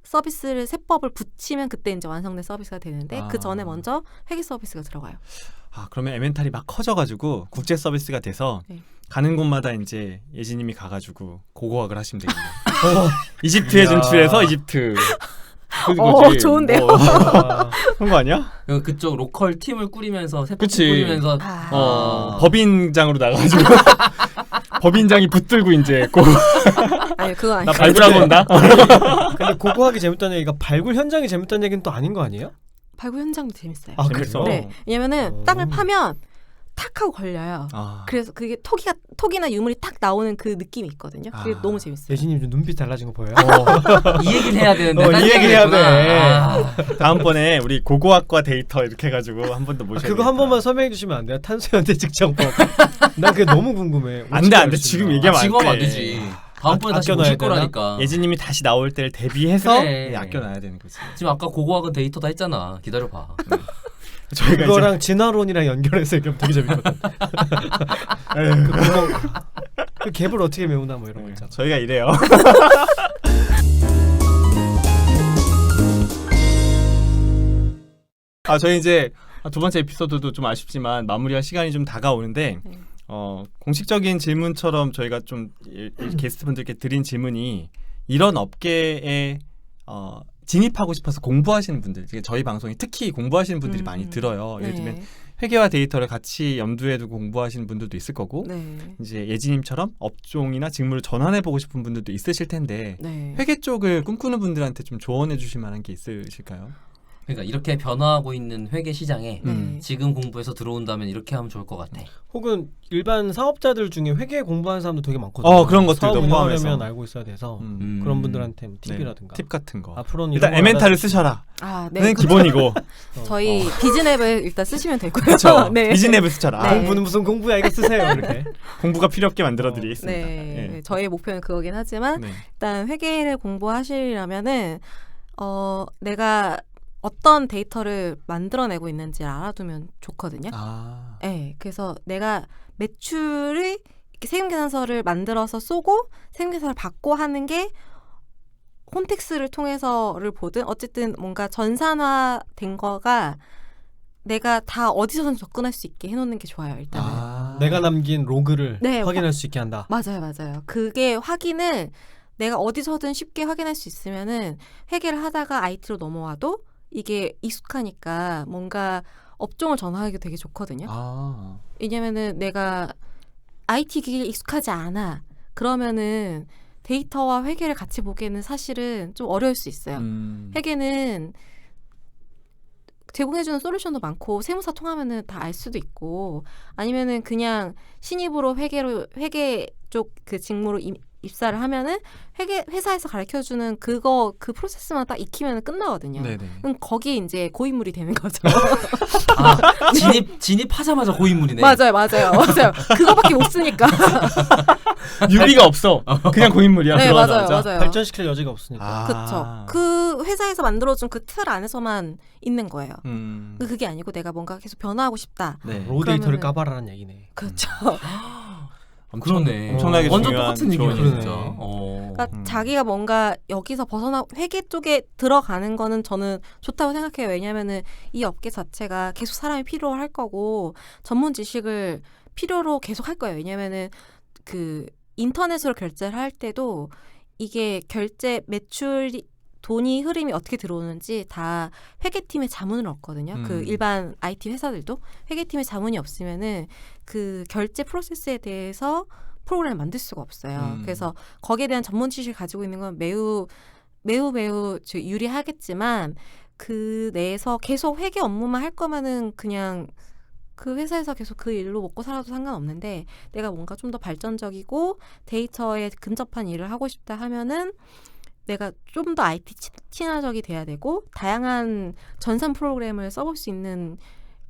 서비스를 세법을 붙이면 그때 이제 완성된 서비스가 되는데 아. 그 전에 먼저 회계 서비스가 들어가요. 아, 그러면 에멘탈이 막 커져가지고 국제 서비스가 돼서 네. 가는 곳마다 이제 예지님이 가가지고 고고학을 하시면 되겠네요. 이집트에 진출해서 이집트. 좋은데요? 아, 그런 거 아니야? 그쪽 로컬 팀을 꾸리면서 세법 그치. 꾸리면서 법인장으로 나가가지고 법인장이 붙들고 이제 아니 그거 나 아니에요. 발굴하고 온다. 근데 고고하기 재밌다는 얘기가 발굴 현장이 재밌다는 얘기는 또 아닌 거 아니에요? 발굴 현장도 재밌어요. 아, 재밌어. 그래요? 네, 왜냐면은 오. 땅을 파면 탁 하고 걸려요. 아, 그래서 그게 톡이나 유물이 탁 나오는 그 느낌이 있거든요. 그게 아. 너무 재밌어요. 예진님 좀 눈빛 달라진 거 보여요? 이 얘기를 해야 되는데 이 딴 얘기를 얘기를 해야 했구나. 돼. 아. 다음번에 우리 고고학과 데이터 이렇게 해가지고 한 번 더 모셔야 그거 한 번만 설명해 주시면 안 돼요? 탄소연대 측정법. 난 그게 너무 궁금해. 안돼 지금 얘기하면 지금 하면 안 안 돼. 되지. 다음번에 다시 아껴놔야 모실 되나? 거라니까. 예지님이 다시 나올 때를 대비해서 그래. 아껴놔야 되는 거지. 지금 아까 고고학은 데이터다 했잖아. 기다려봐. 저희가 그거랑 진화론이랑 연결해서 얘기하면 되게 재밌거든. 그 구멍, 그 갭을 어떻게 메우나 뭐 이런 거 이제 있잖아. 저희가 이래요. 저희 이제 두 번째 에피소드도 좀 아쉽지만 마무리할 시간이 좀 다가오는데 네. 공식적인 질문처럼 저희가 좀 게스트분들께 드린 질문이 이런 업계에 진입하고 싶어서 공부하시는 분들, 저희 방송이 특히 공부하시는 분들이 많이 들어요. 예를 들면 회계와 데이터를 같이 염두에 두고 공부하시는 분들도 있을 거고 네. 이제 예지님처럼 업종이나 직무를 전환해보고 싶은 분들도 있으실 텐데 네. 회계 쪽을 꿈꾸는 분들한테 좀 조언해 주실 만한 게 있으실까요? 그러니까 이렇게 변화하고 있는 회계 시장에 네. 지금 공부해서 들어온다면 이렇게 하면 좋을 것 같아. 혹은 일반 사업자들 중에 회계 공부하는 사람도 되게 많거든요. 그런 것들도 사업 운영하려면 포함해서. 알고 있어야 돼서 음. 그런 분들한테 팁이라든가. 팁 같은 거. 앞으로는 일단 이런 거 에멘탈을 쓰셔라. 아, 그는 네. 기본이고. 저희 비즈앱을 일단 쓰시면 되고요. 그렇죠. 네. 비즈앱을 쓰셔라. 네. 공부는 무슨 공부야 이거 쓰세요 이렇게. 공부가 필요 없게 만들어 드리겠습니다. 네. 예. 저희 목표는 그거긴 하지만 네. 일단 회계를 공부하시려면은 내가 어떤 데이터를 만들어내고 있는지를 알아두면 좋거든요. 아. 네, 그래서 내가 매출을 이렇게 세금계산서를 만들어서 쏘고 세금계산서를 받고 하는 게 홈택스를 통해서를 보든 어쨌든 뭔가 전산화된 거가 내가 다 어디서든 접근할 수 있게 해놓는 게 좋아요. 일단은. 아. 내가 남긴 로그를 네, 확인할 수 있게 한다. 맞아요, 맞아요. 그게 확인을 내가 어디서든 쉽게 확인할 수 있으면은 회계를 하다가 IT로 넘어와도 이게 익숙하니까 뭔가 업종을 전환하기 되게 좋거든요. 아. 왜냐면은 내가 IT 기기에 익숙하지 않아. 그러면은 데이터와 회계를 같이 보기에는 사실은 좀 어려울 수 있어요. 회계는 제공해주는 솔루션도 많고 세무사 통하면은 다 알 수도 있고 아니면은 그냥 신입으로 회계 쪽 그 직무로 입사를 하면은 회사에서 가르쳐주는 그 프로세스만 딱 익히면 끝나거든요. 네네. 그럼 거기 이제 고인물이 되는 거죠. 아, 진입하자마자 고인물이네. 맞아요. 그거밖에 못 쓰니까. 유리가 없어. 그냥 고인물이야. 네, 들어가자마자. 맞아요. 발전시킬 여지가 없으니까. 아. 그렇죠. 그 회사에서 만들어준 그 틀 안에서만 있는 거예요. 음. 그게 아니고 내가 뭔가 계속 변화하고 싶다. 네. 로 데이터를 그러면은- 까봐라는 얘기네. 그렇죠. 그러네. 엄청나게 완전 중요한 똑같은 얘기네 조언이네요. 진짜. 그러네. 그러니까 자기가 뭔가 여기서 회계 쪽에 들어가는 거는 저는 좋다고 생각해요. 왜냐하면은 이 업계 자체가 계속 사람이 필요할 거고 전문 지식을 필요로 계속 할 거예요. 왜냐하면은 그 인터넷으로 결제를 할 때도 이게 결제 매출이 돈이 흐름이 어떻게 들어오는지 다 회계팀의 자문을 얻거든요. 그 일반 IT 회사들도 회계팀의 자문이 없으면은 그 결제 프로세스에 대해서 프로그램을 만들 수가 없어요. 그래서 거기에 대한 전문 지식을 가지고 있는 건 매우 유리하겠지만 그 내에서 계속 회계 업무만 할 거면은 그냥 그 회사에서 계속 그 일로 먹고 살아도 상관없는데 내가 뭔가 좀 더 발전적이고 데이터에 근접한 일을 하고 싶다 하면은 내가 좀 더 IT 친화적이 돼야 되고 다양한 전산 프로그램을 써볼 수 있는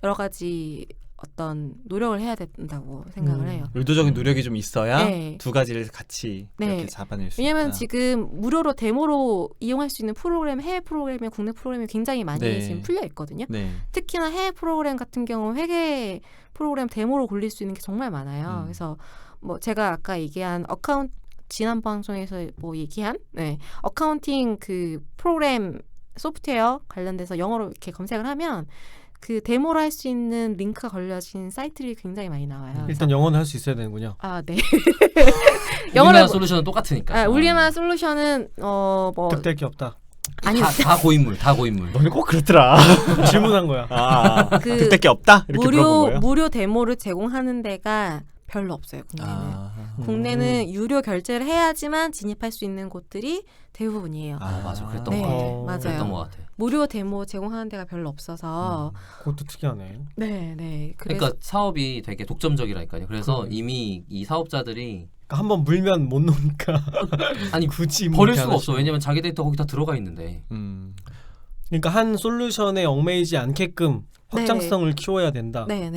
여러 가지 어떤 노력을 해야 된다고 생각을 해요. 의도적인 노력이 좀 있어야 네. 두 가지를 같이 네. 이렇게 잡아낼 수 왜냐면 있다. 지금 무료로 데모로 이용할 수 있는 프로그램, 해외 프로그램이나 국내 프로그램이 굉장히 많이 네. 지금 풀려 있거든요. 네. 특히나 해외 프로그램 같은 경우 회계 프로그램 데모로 굴릴 수 있는 게 정말 많아요. 음. 그래서 뭐 제가 아까 얘기한 지난 방송에서 뭐 얘기한 어카운팅 그 프로그램 소프트웨어 관련돼서 영어로 이렇게 검색을 하면 그 데모로 할 수 있는 링크가 걸려진 사이트들이 굉장히 많이 나와요. 일단 영어는 할 수 있어야 되는군요. 아, 네. 우리나라 솔루션은 똑같으니까. 우리나라 솔루션은 뭐 득될 게 없다. 아니 다 고인물, 다 고인물. 너는 꼭 그렇더라. 질문한 거야. 그 그때 게 없다 이렇게 물어본 거예요. 무료 데모를 제공하는 데가 별로 없어요. 국내는. 국내는 유료 결제를 해야지만 진입할 수 있는 곳들이 대부분이에요. 맞아, 그랬던 네, 것 같아. 맞아요. 그랬던 것 같아. 무료 데모 제공하는 데가 별로 없어서 그것도 특이하네. 네. 그러니까 사업이 되게 독점적이라니까요. 그래서 이미 이 사업자들이 그러니까 한번 물면 못 놓으니까 아니 굳이 버릴 이렇게 수가 안 없어. 하시고. 왜냐면 자기 데이터 거기 다 들어가 있는데. 그러니까 한 솔루션에 얽매이지 않게끔 확장성을 키워야 된다. 네.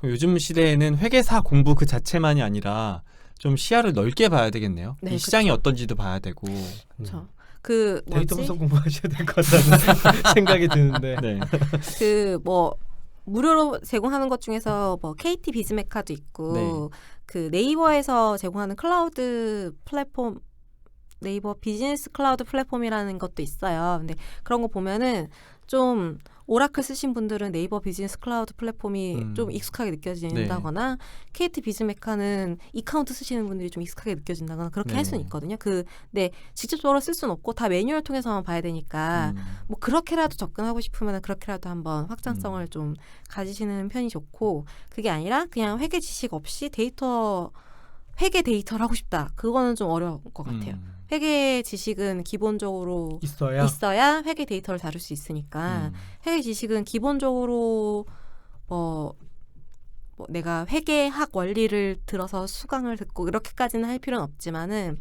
요즘 시대에는 회계사 공부 그 자체만이 아니라 좀 시야를 넓게 봐야 되겠네요. 네, 이 시장이 어떤지도 봐야 되고. 그렇죠. 그 데이터 뭐지? 분석 공부하셔야 될 것 같다는 생각이 드는데. 네. 그 뭐 무료로 제공하는 것 중에서 뭐 KT 비즈메카도 있고 네. 그 네이버에서 제공하는 클라우드 플랫폼 네이버 비즈니스 클라우드 플랫폼이라는 것도 있어요. 근데 그런 거 보면은 좀 오라클 쓰신 분들은 네이버 비즈니스 클라우드 플랫폼이 좀 익숙하게 느껴진다거나 KT 비즈메카는 이카운트 쓰시는 분들이 좀 익숙하게 느껴진다거나 그렇게 할 수는 있거든요. 네, 직접적으로 쓸 수는 없고 다 매뉴얼 통해서만 봐야 되니까 뭐 그렇게라도 접근하고 싶으면 그렇게라도 한번 확장성을 좀 가지시는 편이 좋고 그게 아니라 그냥 회계 지식 없이 회계 데이터를 하고 싶다. 그거는 좀 어려울 것 같아요. 회계 지식은 기본적으로 있어야 회계 데이터를 다룰 수 있으니까 회계 지식은 기본적으로 뭐 내가 회계학 원리를 들어서 수강을 듣고 이렇게까지는 할 필요는 없지만은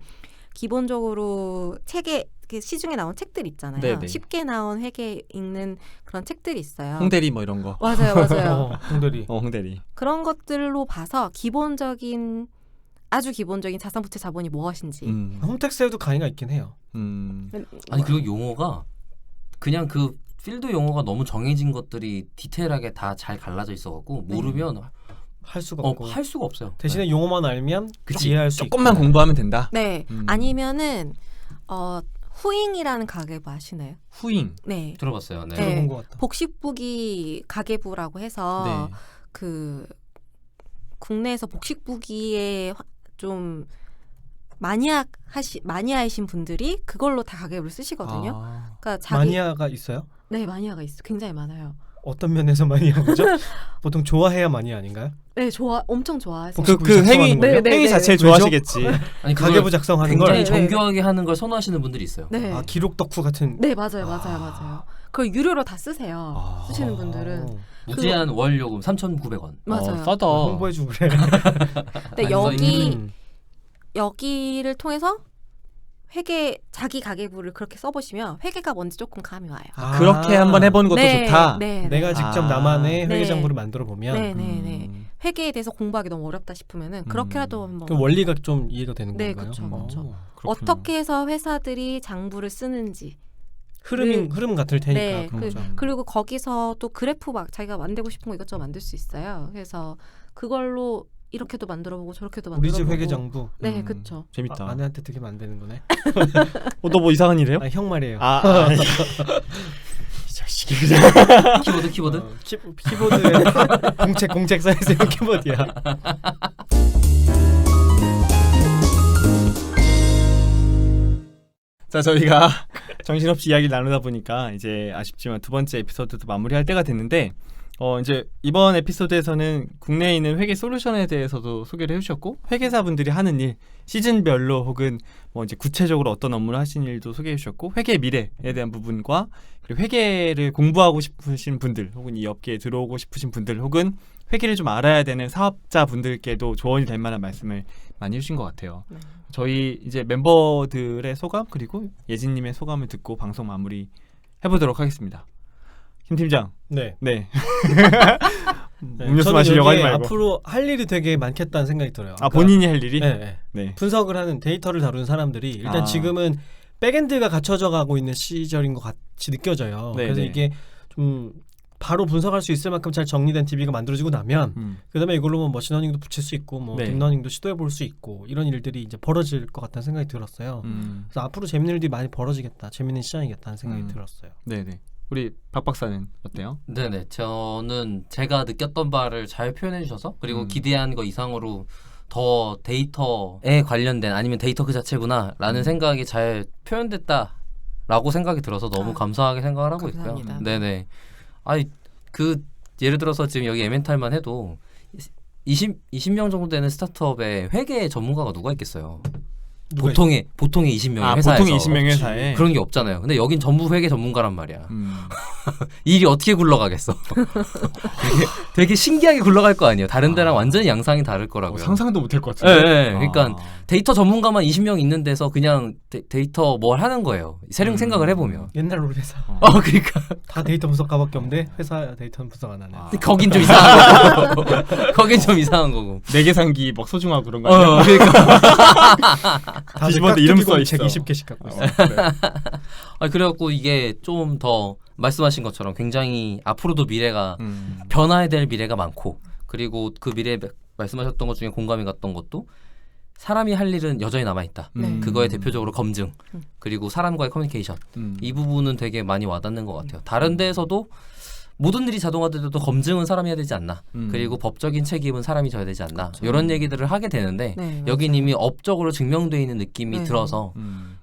기본적으로 시중에 나온 책들 있잖아요. 네네. 쉽게 나온 회계 읽는 그런 책들이 있어요. 홍대리 뭐 이런 거. 맞아요. 홍대리. 홍대리. 그런 것들로 봐서 아주 기본적인 자산부채 자본이 무엇인지. 홈택스에도 강의가 있긴 해요. 아니 그리고 용어가 그냥 그 필드 용어가 너무 정해진 것들이 디테일하게 다 잘 갈라져 있어갖고 모르면 할 수가 없고 할 수가 없어요. 대신에 용어만 알면 그치. 이해할 수 있고. 조금만 공부하면 된다. 네. 아니면은 후잉이라는 가계부 아시나요? 후잉. 네. 들어봤어요. 네. 들어본 것 같다. 복식부기 가계부라고 해서 네. 그 국내에서 복식부기에 좀 마니아이신 분들이 그걸로 다 가계부를 쓰시거든요. 그러니까 마니아가 있어요? 네, 마니아가 있어. 굉장히 많아요. 어떤 면에서 마니아죠? 보통 좋아해야 마니아 아닌가요? 네, 엄청 좋아하세요. 그 행위 네. 자체를 왜죠? 좋아하시겠지. 아니 가계부 작성하는 걸. 굉장히 네. 정교하게 하는 걸 선호하시는 분들이 있어요. 네. 기록 덕후 같은. 네, 맞아요. 그걸 유료로 다 쓰세요. 쓰시는 분들은. 무제한 월 요금 3,900원. 맞아요. 싸다. 홍보해주고 그래. 근데 많이 여기를 통해서 자기 가계부를 그렇게 써보시면 회계가 뭔지 조금 감이 와요. 그렇게 한번 해보는 것도 좋다. 네. 내가 직접 나만의 네. 회계장부를 만들어 보면 네. 회계에 대해서 공부하기 너무 어렵다 싶으면은 그렇게라도 한번. 그 원리가 좀 이해가 되는 네, 건가요? 그렇죠. 그렇구나. 어떻게 해서 회사들이 장부를 쓰는지. 흐름 같을 테니까. 네, 그런 거죠. 그리고 거기서 또 그래프 막 자기가 만들고 싶은 거 이것저것 만들 수 있어요. 그래서 그걸로 이렇게도 만들어보고 저렇게도 우리 만들어보고. 집 회계장부. 네, 그렇죠. 재밌다. 아내한테 되게 안 되는 거네. 너 뭐 이상한 일해요? 형 말이에요. 이 자식이. 키보드? 키보드에 공책 사이즈의 키보드야. 자, 저희가 정신없이 이야기를 나누다 보니까 이제 아쉽지만 두 번째 에피소드도 마무리할 때가 됐는데 이제 이번 에피소드에서는 국내에 있는 회계 솔루션에 대해서도 소개를 해주셨고 회계사분들이 하는 일 시즌별로 혹은 뭐 이제 구체적으로 어떤 업무를 하시는 일도 소개해 주셨고 회계의 미래에 대한 부분과 그리고 회계를 공부하고 싶으신 분들 혹은 이 업계에 들어오고 싶으신 분들 혹은 회계를 좀 알아야 되는 사업자분들께도 조언이 될 만한 말씀을 많이 해주신 것 같아요. 네. 저희 이제 멤버들의 소감 그리고 예진님의 소감을 듣고 방송 마무리 해보도록 하겠습니다. 김 팀장. 네. 음료수 저는 마시려고 하지 여기에 말고. 앞으로 할 일이 되게 많겠다는 생각이 들어요. 아 그러니까 본인이 할 일이? 네, 네. 네. 분석을 하는 데이터를 다루는 사람들이 일단 아. 지금은 백엔드가 갖춰져 가고 있는 시절인 것 같이 느껴져요. 네, 그래서 네. 이게 좀 바로 분석할 수 있을 만큼 잘 정리된 DB가 만들어지고 나면 그다음에 이걸로 뭐 머신러닝도 붙일 수 있고 뭐 네. 딥러닝도 시도해 볼 수 있고 이런 일들이 이제 벌어질 것 같다는 생각이 들었어요. 그래서 앞으로 재밌는 일들이 많이 벌어지겠다. 재밌는 시장이겠다는 생각이 들었어요. 네네. 우리 박 박사는 어때요? 네네. 저는 제가 느꼈던 바를 잘 표현해 주셔서 그리고 기대한 거 이상으로 더 데이터에 관련된 아니면 데이터 그 자체구나라는 생각이 잘 표현됐다라고 생각이 들어서 너무 감사하게 생각을 하고 감사합니다. 있고요. 네네. 아니 그 예를 들어서 지금 여기 에멘탈만 해도 20명 정도 되는 스타트업에 회계 전문가가 누가 있겠어요? 보통의 20명의 회사에서 보통 20명 회사에 그런 게 없잖아요. 근데 여긴 전부 회계 전문가란 말이야. 일이 어떻게 굴러가겠어? 되게 신기하게 굴러갈 거 아니에요. 다른 데랑 완전히 양상이 다를 거라고요. 상상도 못할 것 같은데. 네, 그러니까 데이터 전문가만 20명 있는 데서 그냥 데이터 뭘 하는 거예요. 새로운 생각을 해보면. 옛날 우리 회사 그러니까 다 데이터 분석가밖에 없는데 회사 데이터는 분석 안 하네. 거긴 좀 이상한 거고. 거긴 좀 이상한 거고. 내 계산기 막 소중하고 그런 거 아니야? 그러니까. 뒤집어도 이름 써 있어. 책 20개씩 갖고 있어. 그래. 그래갖고 이게 좀 더 말씀하신 것처럼 굉장히 앞으로도 미래가 음. 변화해야 될 미래가 많고 그리고 그 미래에 말씀하셨던 것 중에 공감이 갔던 것도 사람이 할 일은 여전히 남아있다. 네. 그거의 대표적으로 검증 그리고 사람과의 커뮤니케이션 이 부분은 되게 많이 와닿는 것 같아요. 다른 데에서도 모든 일이 자동화돼도 검증은 사람이 해야 되지 않나. 그리고 법적인 책임은 사람이 져야 되지 않나. 이런 얘기들을 하게 되는데 네, 여긴 이미 업적으로 증명되어 있는 느낌이 네. 들어서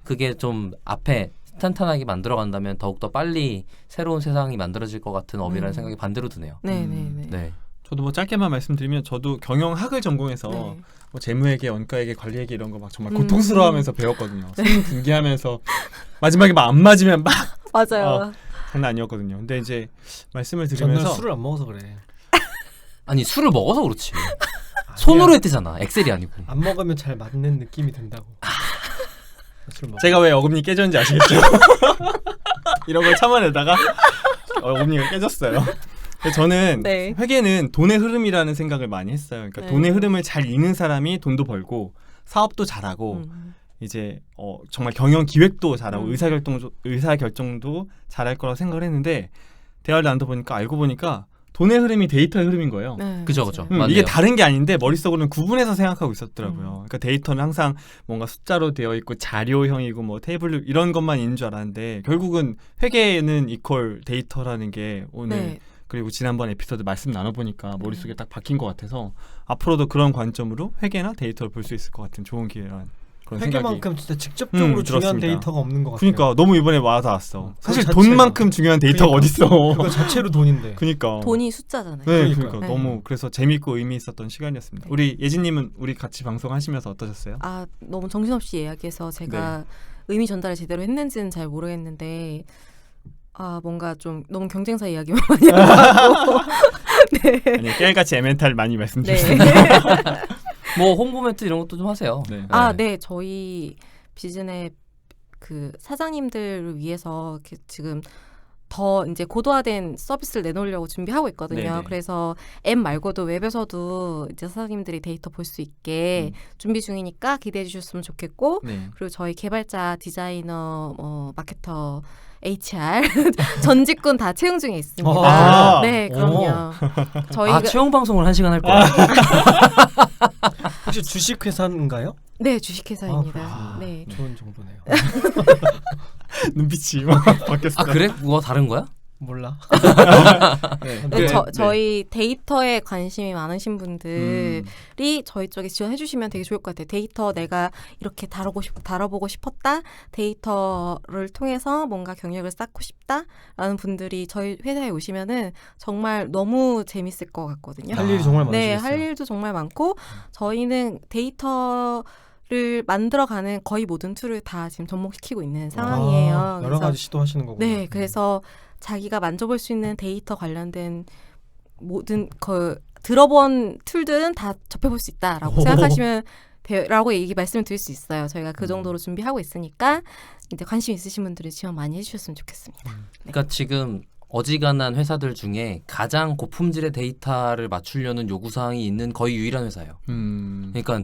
그게 좀 앞에 탄탄하게 만들어간다면 더욱더 빨리 새로운 세상이 만들어질 것 같은 업이라는 생각이 반대로 드네요. 네네네. 네. 저도 뭐 짧게만 말씀드리면 저도 경영학을 전공해서 네. 뭐 재무회계, 원가회계, 관리회계 이런 거 막 정말 고통스러워하면서 배웠거든요. 숨 분개하면서 마지막에 막 안 맞으면 막 맞아요. 장난 아니었거든요. 근데 이제 말씀을 저는 드리면서 술을 안 먹어서 그래. 아니 술을 먹어서 그렇지. 손으로 했대잖아. 엑셀이 아니고. 안 먹으면 잘 맞는 느낌이 든다고. 술 먹어. 제가 왜 어금니 깨졌는지 아시겠죠? 이런 걸 참아내다가 어금니가 깨졌어요. 근데 저는 네. 회계는 돈의 흐름이라는 생각을 많이 했어요. 그러니까 네. 돈의 흐름을 잘 이는 사람이 돈도 벌고 사업도 잘하고 이제 정말 경영 기획도 잘하고 의사결정도 잘할 거라고 생각을 했는데 대화를 나누다 보니까 알고 보니까 돈의 흐름이 데이터의 흐름인 거예요. 네, 그죠, 맞아요. 그죠. 이게 맞네요. 다른 게 아닌데 머릿속으로는 구분해서 생각하고 있었더라고요. 그러니까 데이터는 항상 뭔가 숫자로 되어 있고 자료형이고 뭐 테이블 이런 것만 있는 줄 알았는데 결국은 회계는 이퀄 데이터라는 게 오늘 네. 그리고 지난번 에피소드 말씀 나눠보니까 머릿속에 딱 박힌 것 같아서 앞으로도 그런 관점으로 회계나 데이터를 볼 수 있을 것 같은 좋은 기회란 그런 생각이. 회계만큼 진짜 직접적으로 중요한 들었습니다. 데이터가 없는 것 같아요. 그러니까 너무 이번에 와닿았어. 사실 그거 자체가. 돈만큼 중요한 데이터가 그러니까. 어딨어. 그거 자체로 돈인데. 그러니까. 돈이 숫자잖아요. 네, 그러니까요. 그러니까 네. 너무 그래서 재밌고 의미 있었던 시간이었습니다. 네. 우리 예진님은 우리 같이 방송하시면서 어떠셨어요? 아 너무 정신없이 이야기해서 제가 의미 전달을 제대로 했는지는 잘 모르겠는데 아 뭔가 좀 너무 경쟁사 이야기만 많이 하고 네. 아니 깨알같이 에멘탈 많이 네. 말씀주셨어요. 뭐 홍보 멘트 이런 것도 좀 하세요. 네. 아, 네. 저희 비즈넷 그 사장님들을 위해서 이렇게 지금 더 이제 고도화된 서비스를 내놓으려고 준비하고 있거든요. 네네. 그래서 앱 말고도 웹에서도 이제 사장님들이 데이터 볼 수 있게 준비 중이니까 기대해 주셨으면 좋겠고 네. 그리고 저희 개발자, 디자이너, 마케터, HR 전직군 다 채용 중에 있습니다. 아. 네, 그럼요. 저희가 채용 방송을 1시간 할 거야. 혹시 주식 회사인가요? 네 주식회사입니다. 아, 네. 좋은 정보네요. 눈빛이 막 바뀌었어. 아 그래? 뭐가 다른 거야? 몰라. 네. 네, 네. 저희 데이터에 관심이 많으신 분들이 저희 쪽에 지원해 주시면 되게 좋을 것 같아요. 데이터 내가 이렇게 다뤄보고 싶었다. 데이터를 통해서 뭔가 경력을 쌓고 싶다라는 분들이 저희 회사에 오시면은 정말 너무 재밌을 것 같거든요. 할 일이 정말 네, 많으시겠어요. 할 일도 정말 많고 저희는 데이터를 만들어가는 거의 모든 툴을 다 지금 접목시키고 있는 상황이에요. 아, 여러 가지 시도하시는 거구나. 네, 그래서 자기가 만져볼 수 있는 데이터 관련된 모든 들어본 툴들은 다 접해볼 수 있다라고 오. 생각하시면 라고 말씀을 드릴 수 있어요. 저희가 그 정도로 준비하고 있으니까 이제 관심 있으신 분들이 지원 많이 해주셨으면 좋겠습니다. 그러니까 지금 어지간한 회사들 중에 가장 고품질의 데이터를 맞추려는 요구사항이 있는 거의 유일한 회사예요. 그러니까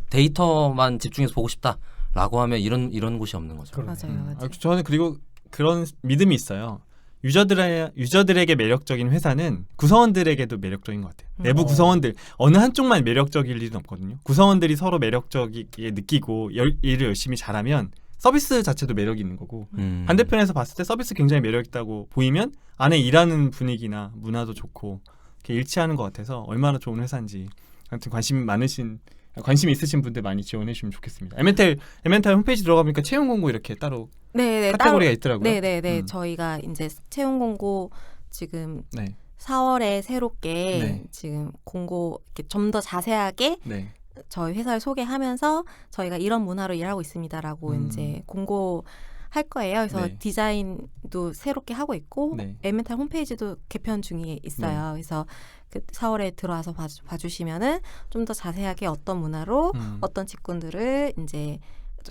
데이터만 집중해서 보고 싶다라고 하면 이런 곳이 없는 거죠. 그러네. 맞아요, 맞아요. 저는 그리고 그런 믿음이 있어요. 유저들에게 매력적인 회사는 구성원들에게도 매력적인 것 같아요. 내부 구성원들 어느 한쪽만 매력적일 일은 없거든요. 구성원들이 서로 매력적이게 느끼고 일을 열심히 잘하면 서비스 자체도 매력이 있는 거고 반대편에서 봤을 때 서비스 굉장히 매력 있다고 보이면 안에 일하는 분위기나 문화도 좋고 이렇게 일치하는 것 같아서 얼마나 좋은 회사인지 아무튼 관심 있으신 분들 많이 지원해 주시면 좋겠습니다. 에멘탈 홈페이지 들어가보니까 채용 공고 이렇게 따로 네네 카테고리가 있더라고요. 네네네 저희가 이제 채용 공고 지금 네. 4월에 새롭게 네. 지금 공고 좀 더 자세하게 네. 저희 회사를 소개하면서 저희가 이런 문화로 일하고 있습니다라고 이제 공고할 거예요. 그래서 네. 디자인도 새롭게 하고 있고 네. 에멘탈 홈페이지도 개편 중에 있어요. 그래서 그 4월에 들어와서 봐주시면은 좀 더 자세하게 어떤 문화로 어떤 직군들을 이제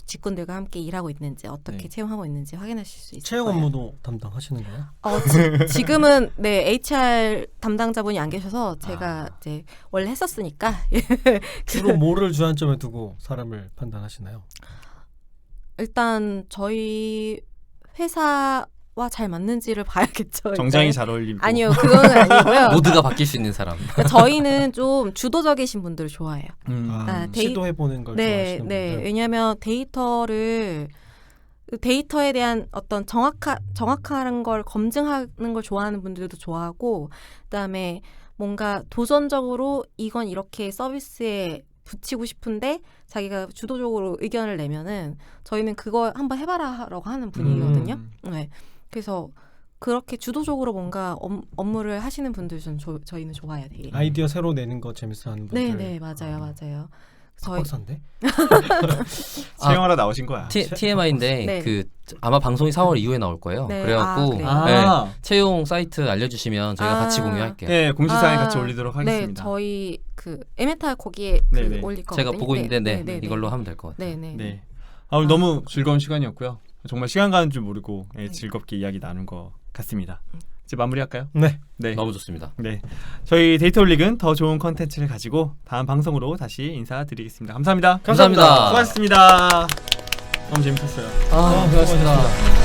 직군들과 함께 일하고 있는지 어떻게 네. 채용하고 있는지 확인하실 수 있을 채용 거예요. 업무도 담당하시는 거예요? 지금은 네 HR 담당자분이 안 계셔서 제가 이제 원래 했었으니까 주로 뭐를 주안점에 두고 사람을 판단하시나요? 일단 저희 회사와 잘 맞는지를 봐야겠죠. 정장이 일단. 잘 어울리고 아니요, 그거는 아니고요. 모두가 바뀔 수 있는 사람. 그러니까 저희는 좀 주도적이신 분들 좋아해요. 시도해보는 걸 네, 좋아하시는 네. 분들. 왜냐하면 데이터에 대한 어떤 정확한 걸 검증하는 걸 좋아하는 분들도 좋아하고, 그다음에 뭔가 도전적으로 이건 이렇게 서비스에 붙이고 싶은데 자기가 주도적으로 의견을 내면은 저희는 그거 한번 해봐라라고 하는 분위기거든요. 네. 그래서 그렇게 주도적으로 뭔가 업무를 하시는 분들 저희는 좋아요, 되게. 아이디어 새로 내는 거 재밌어하는 분들. 네, 맞아요. 저희 박사인데? 채용하러 나오신 거야. TMI인데 네. 그 아마 방송이 4월 이후에 나올 거예요. 네. 그래갖고 그래요? 네, 채용 사이트 알려주시면 저희가 같이 공유할게요. 네, 공지사항에 같이 올리도록 하겠습니다. 네, 저희 그 에메탈 거기에 네네. 올릴 거거든요. 제가 보고 있는데 네. 이걸로 하면 될 것 같아요. 네. 네. 오늘 너무 즐거운 시간이었고요. 정말 시간 가는 줄 모르고 즐겁게 이야기 나눈 것 같습니다. 이제 마무리할까요? 네. 네. 너무 좋습니다. 네. 저희 데이터올릭은 더 좋은 컨텐츠를 가지고 다음 방송으로 다시 인사드리겠습니다. 감사합니다. 감사합니다. 수고하셨습니다. 너무 재밌었어요. 고맙습니다.